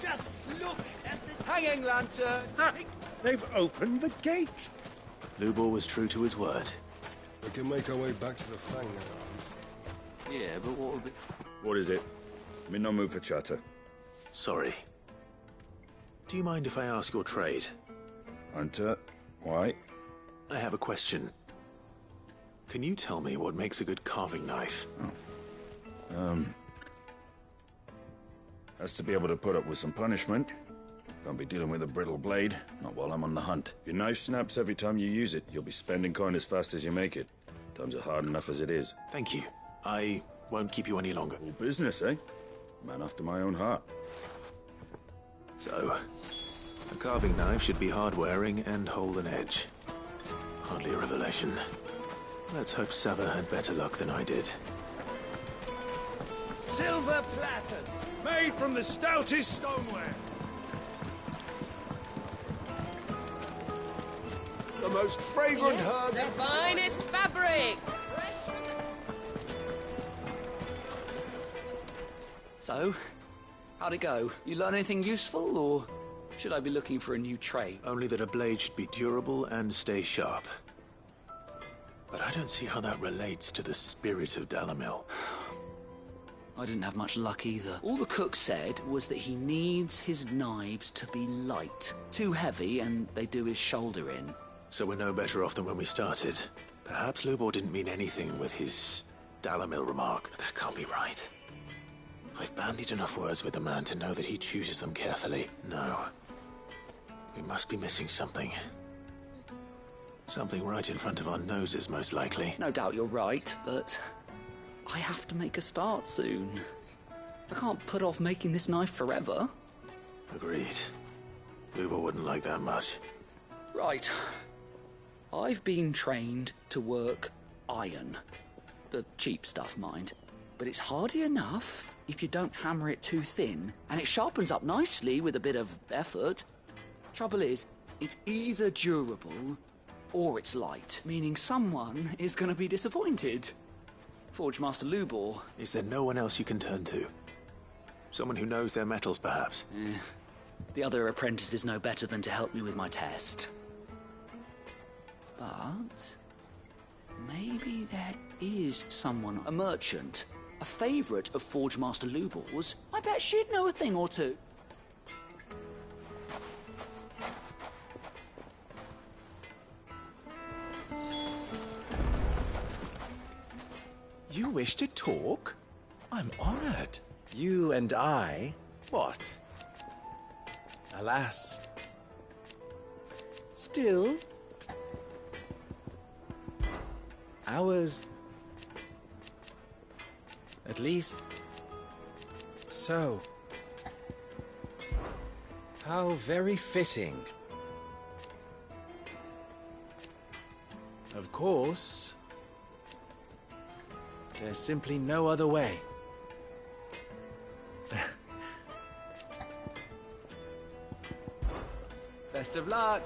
Just look at the hanging lantern. They've opened the gate. Lubor was true to his word. We can make our way back to the Fang now. Yeah, but what would be... What is it? I'm in no mood for chatter. Sorry. Do you mind if I ask your trade? Hunter, why? I have a question. Can you tell me what makes a good carving knife? Has to be able to put up with some punishment. Can't be dealing with a brittle blade, not while I'm on the hunt. If your knife snaps every time you use it, you'll be spending coin as fast as you make it. Times are hard enough as it is. Thank you. I won't keep you any longer. All business, eh? Man after my own heart. So, a carving knife should be hard-wearing and hold an edge. Hardly a revelation. Let's hope Sava had better luck than I did. silver platters, made from the stoutest stoneware. most fragrant herbs. The finest fabrics! So, how'd it go? You learn anything useful, or should I be looking for a new trade? Only that a blade should be durable and stay sharp. But I don't see how that relates to the spirit of Dalamil. I didn't have much luck either. All the cook said was that he needs his knives to be light. Too heavy, and they do his shoulder in. So we're no better off than when we started. Perhaps Lubor didn't mean anything with his Dalamil remark. That can't be right. I've bandied enough words with the man to know that he chooses them carefully. No. We must be missing something. Something right in front of our noses, most likely. No doubt you're right, but I have to make a start soon. I can't put off making this knife forever. Agreed. Lubor wouldn't like that much. Right. I've been trained to work iron. The cheap stuff, mind. But it's hardy enough if you don't hammer it too thin, and it sharpens up nicely with a bit of effort. Trouble is, it's either durable or it's light, meaning someone is going to be disappointed. Forge Master Lubor. Is there no one else you can turn to? Someone who knows their metals, perhaps? The other apprentices know better than to help me with my test. But maybe there is someone, a merchant, a favourite of Forge Master Lubor's. I bet she'd know a thing or two. You wish to talk? I'm honored. You and I? What? Alas. Still. Ours. At least. So. How very fitting. Of course. There's simply no other way. Best of luck.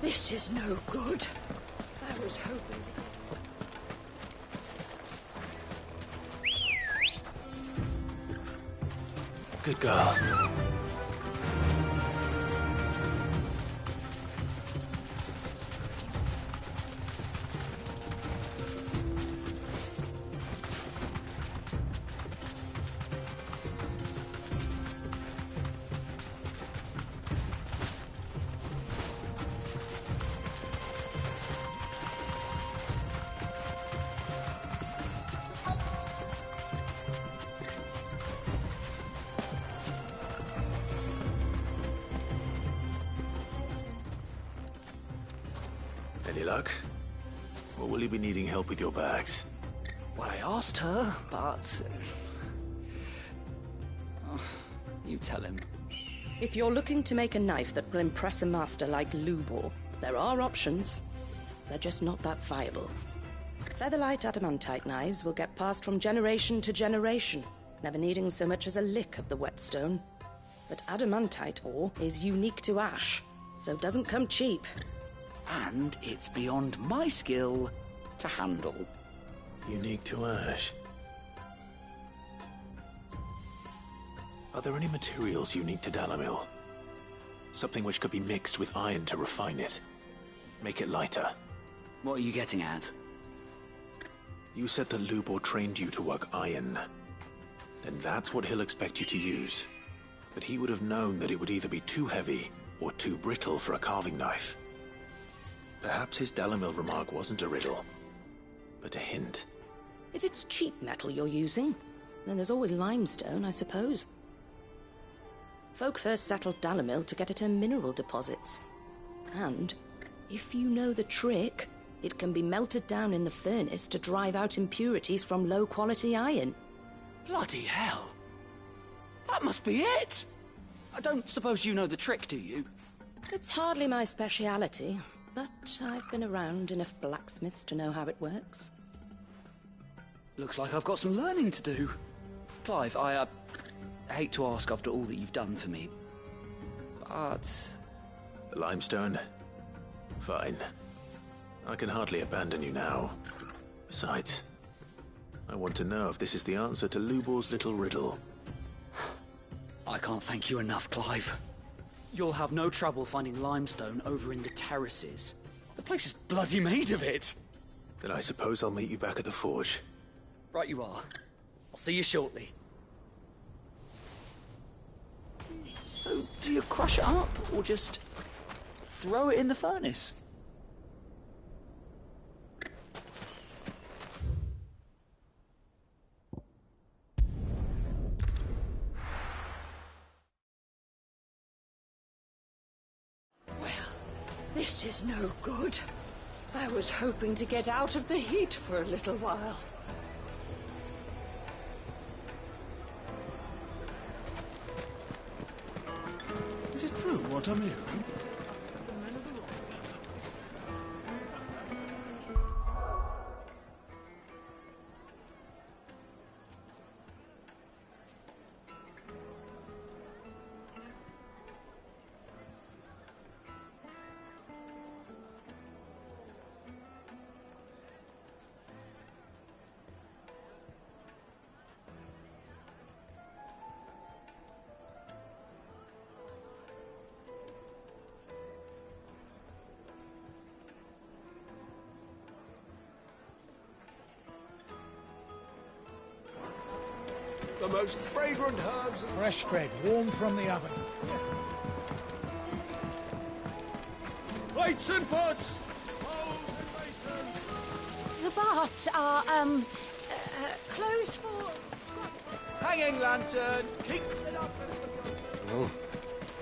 This is no good. I was hoping to Good girl. Any luck? Or will you be needing help with your bags? Well, I asked her, but... Oh, you tell him. If you're looking to make a knife that will impress a master like Lubor, there are options. They're just not that viable. Featherlight adamantite knives will get passed from generation to generation, never needing so much as a lick of the whetstone. But adamantite ore is unique to ash, so doesn't come cheap. And it's beyond my skill to handle. Unique to ash. Are there any materials unique to Dalamil? Something which could be mixed with iron to refine it. Make it lighter. What are you getting at? You said that Lubor trained you to work iron. Then that's what he'll expect you to use. But he would have known that it would either be too heavy or too brittle for a carving knife. Perhaps his Dalamil remark wasn't a riddle, but a hint. If it's cheap metal you're using, then there's always limestone, I suppose. Folk first settled Dalamil to get at her mineral deposits. And, if you know the trick, it can be melted down in the furnace to drive out impurities from low-quality iron. Bloody hell! That must be it! I don't suppose you know the trick, do you? It's hardly my speciality, but I've been around enough blacksmiths to know how it works. Looks like I've got some learning to do. Clive, I hate to ask after all that you've done for me, but... The limestone? Fine. I can hardly abandon you now. Besides, I want to know if this is the answer to Lubor's little riddle. I can't thank you enough, Clive. You'll have no trouble finding limestone over in the terraces. The place is bloody made of it. Then I suppose I'll meet you back at the forge. Right you are. I'll see you shortly. So, do you crush it up, or just throw it in the furnace? This is no good. I was hoping to get out of the heat for a little while. Is it true what I'm hearing? The most fragrant herbs and... Fresh bread, warm from the oven. Plates and pots! The baths are, closed for... Hanging lanterns, keep it up. Well,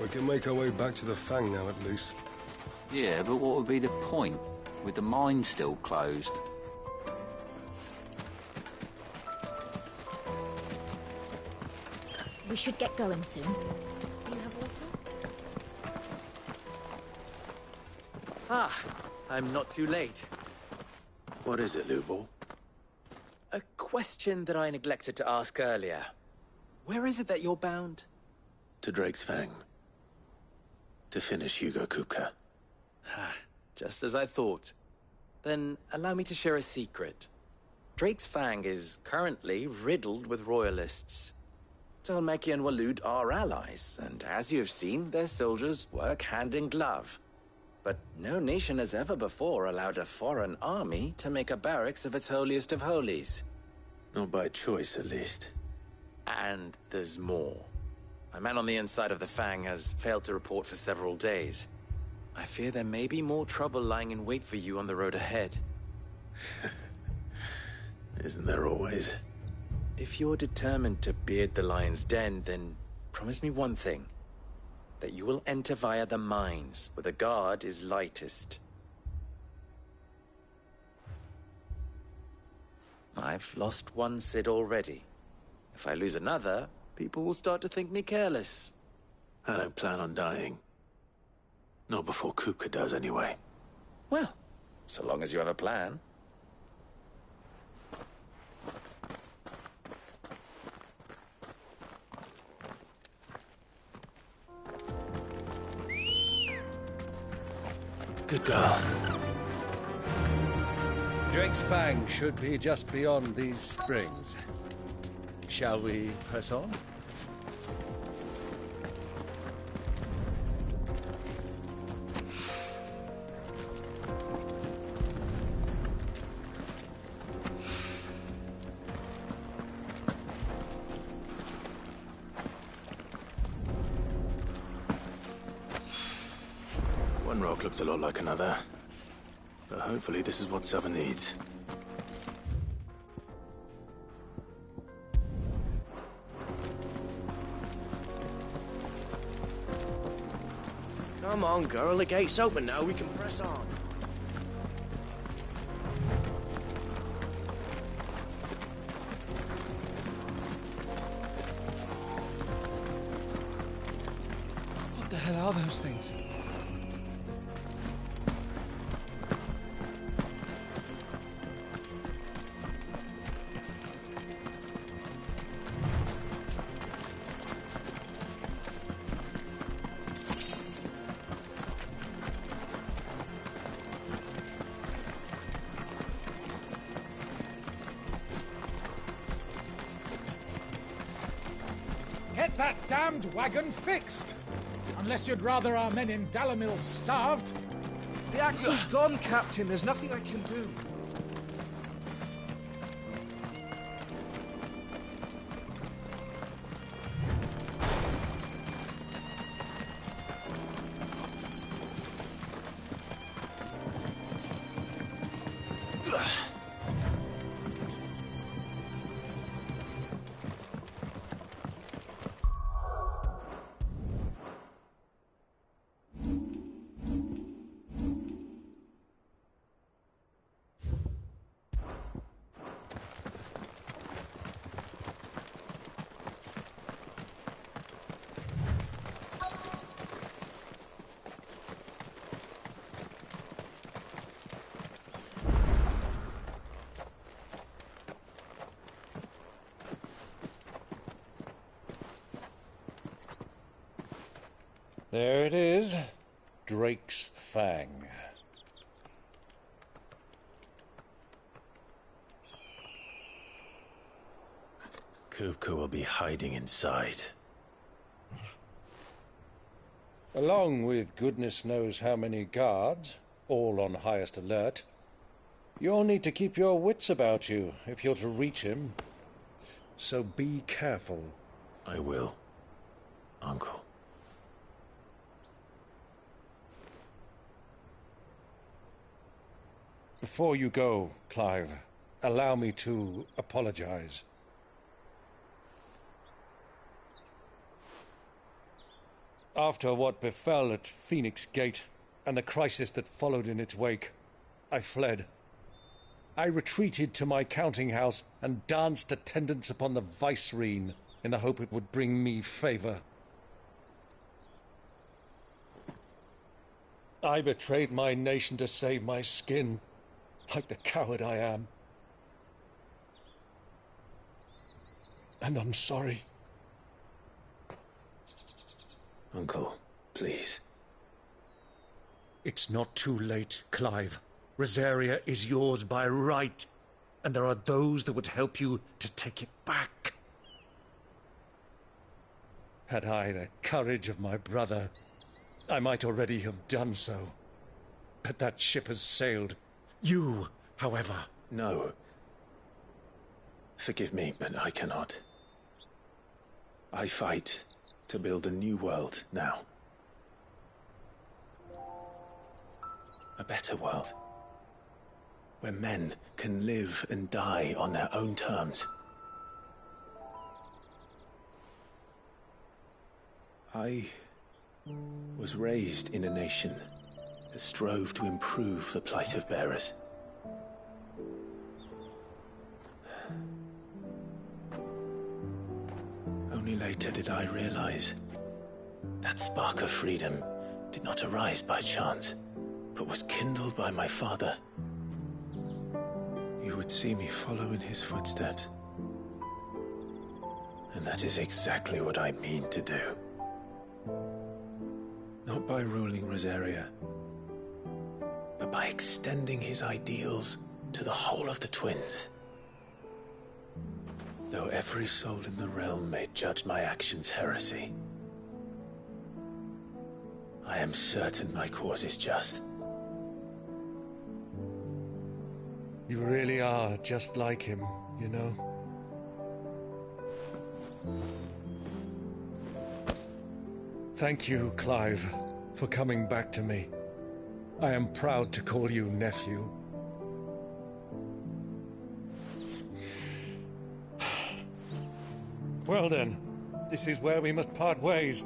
we can make our way back to the Fang now, at least. Yeah, but what would be the point, with the mine still closed? We should get going soon. Do you have water? Ah, I'm not too late. What is it, Lubor? A question that I neglected to ask earlier. Where is it that you're bound? To Drake's Fang. To finish Hugo Kupka. Just as I thought. Then allow me to share a secret. Drake's Fang is currently riddled with royalists. Tolmeki and Walud are allies, and as you've seen, their soldiers work hand in glove. But no nation has ever before allowed a foreign army to make a barracks of its holiest of holies. Not by choice, at least. And there's more. My man on the inside of the Fang has failed to report for several days. I fear there may be more trouble lying in wait for you on the road ahead. Isn't there always? If you're determined to beard the lion's den, then promise me one thing. That you will enter via the mines, where the guard is lightest. I've lost one Cid already. If I lose another, people will start to think me careless. I don't plan on dying. Not before Kupka does, anyway. Well, so long as you have a plan. Good girl. Drake's Fang should be just beyond these springs. Shall we press on? One rock looks a lot like another. But hopefully this is what Seven needs. Come on, girl, the gate's open now, we can press on. What the hell are those things? Get that damned wagon fixed! Unless you'd rather our men in Dalamil starved. The axle's gone, Captain. There's nothing I can do. There it is. Drake's Fang. Kupka will be hiding inside. Along with goodness knows how many guards, all on highest alert. You'll need to keep your wits about you if you're to reach him. So be careful. I will, Uncle. Before you go, Clive, allow me to apologize. After what befell at Phoenix Gate and the crisis that followed in its wake, I fled. I retreated to my counting house and danced attendance upon the vicereine in the hope it would bring me favor. I betrayed my nation to save my skin, like the coward I am. And I'm sorry. Uncle, please. It's not too late, Clive. Rosaria is yours by right, and there are those that would help you to take it back. Had I the courage of my brother, I might already have done so. But that ship has sailed. You, however... No. Forgive me, but I cannot. I fight to build a new world now. A better world. Where men can live and die on their own terms. I was raised in a nation that strove to improve the plight of bearers. Only later did I realize that spark of freedom did not arise by chance, but was kindled by my father. You would see me follow in his footsteps. And that is exactly what I mean to do. Not by ruling Rosaria, but by extending his ideals to the whole of the twins. Though every soul in the realm may judge my actions heresy, I am certain my cause is just. You really are just like him, you know? Thank you, Clive, for coming back to me. I am proud to call you nephew. Well then, this is where we must part ways.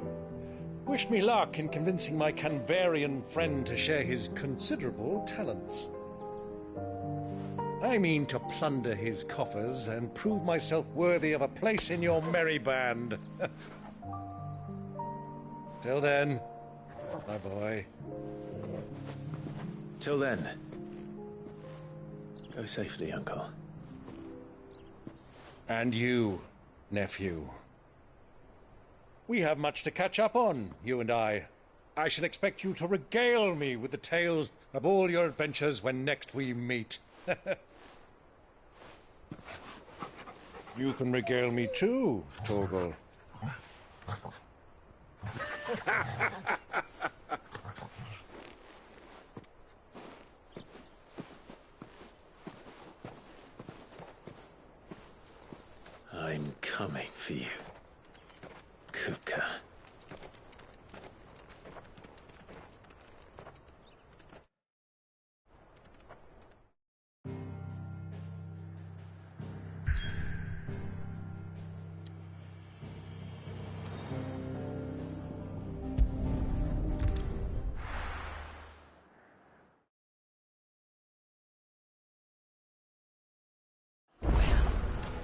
Wish me luck in convincing my Canvarian friend to share his considerable talents. I mean to plunder his coffers and prove myself worthy of a place in your merry band. Till then, my boy. Till then, go safely, Uncle. And you, nephew. We have much to catch up on, you and I. I shall expect you to regale me with the tales of all your adventures when next we meet. You can regale me too, Torgal. I'm coming for you, Kupka.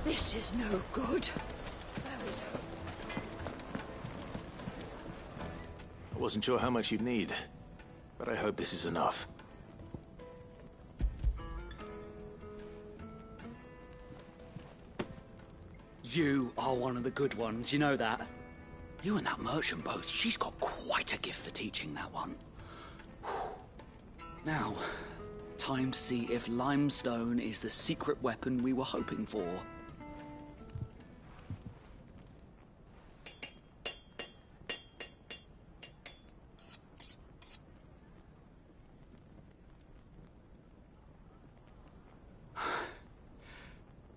This is no good. I wasn't sure how much you'd need, but I hope this is enough. You are one of the good ones, you know that? You and that merchant both, she's got quite a gift for teaching that one. Now, time to see if limestone is the secret weapon we were hoping for.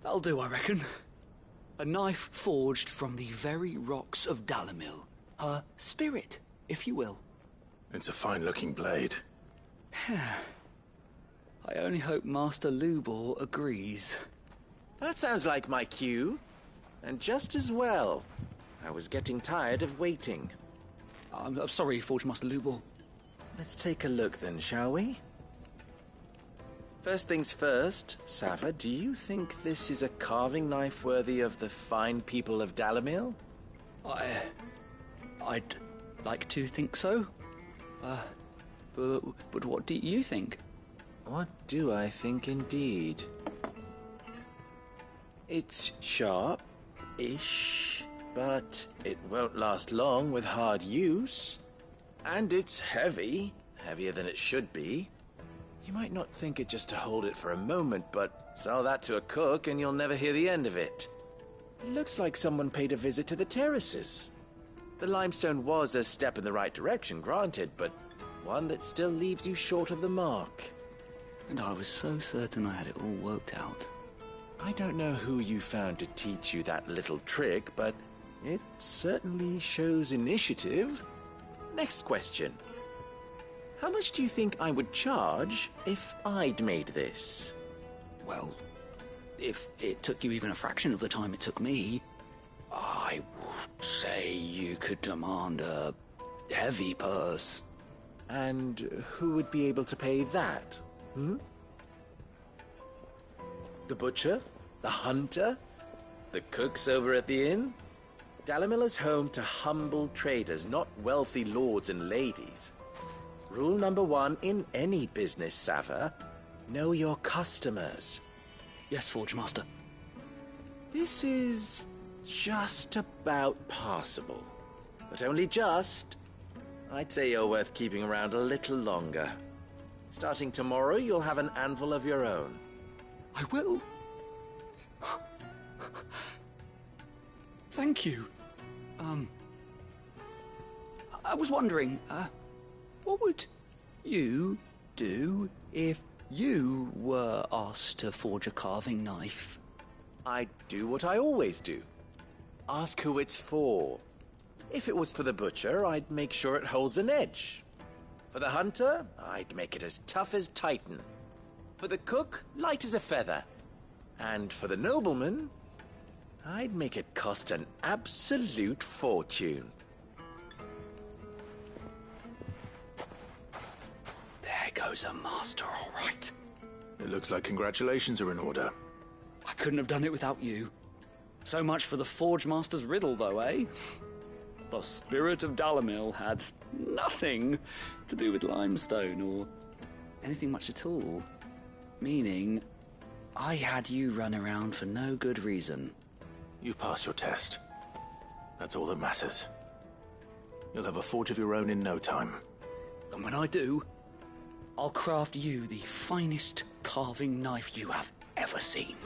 That'll do, I reckon. A knife forged from the very rocks of Dalamil. Her spirit, if you will. It's a fine-looking blade. I only hope Master Lubor agrees. That sounds like my cue. And just as well. I was getting tired of waiting. I'm sorry, Forge Master Lubor. Let's take a look then, shall we? First things first, Sava, do you think this is a carving knife worthy of the fine people of Dalamil? I'd like to think so. But what do you think? What do I think indeed? It's sharp-ish, but it won't last long with hard use. And it's heavy, heavier than it should be. You might not think it just to hold it for a moment, but sell that to a cook and you'll never hear the end of it. It looks like someone paid a visit to the terraces. The limestone was a step in the right direction, granted, but one that still leaves you short of the mark. And I was so certain I had it all worked out. I don't know who you found to teach you that little trick, but it certainly shows initiative. Next question. How much do you think I would charge if I'd made this? Well, if it took you even a fraction of the time it took me, I would say you could demand a heavy purse. And who would be able to pay that? The butcher? The hunter? The cooks over at the inn? Dalimil is home to humble traders, not wealthy lords and ladies. Rule number 1 in any business, Sava: know your customers. Yes, Forge Master. This is just about passable. But only just. I'd say you're worth keeping around a little longer. Starting tomorrow, you'll have an anvil of your own. I will. Thank you. I was wondering, what would you do if you were asked to forge a carving knife? I'd do what I always do. Ask who it's for. If it was for the butcher, I'd make sure it holds an edge. For the hunter, I'd make it as tough as Titan. For the cook, light as a feather. And for the nobleman, I'd make it cost an absolute fortune. There goes a master, all right. It looks like congratulations are in order. I couldn't have done it without you. So much for the Forge Master's riddle, though, eh? The spirit of Dalimil had nothing to do with limestone or anything much at all. Meaning, I had you run around for no good reason. You've passed your test. That's all that matters. You'll have a forge of your own in no time. And when I do, I'll craft you the finest carving knife you have ever seen.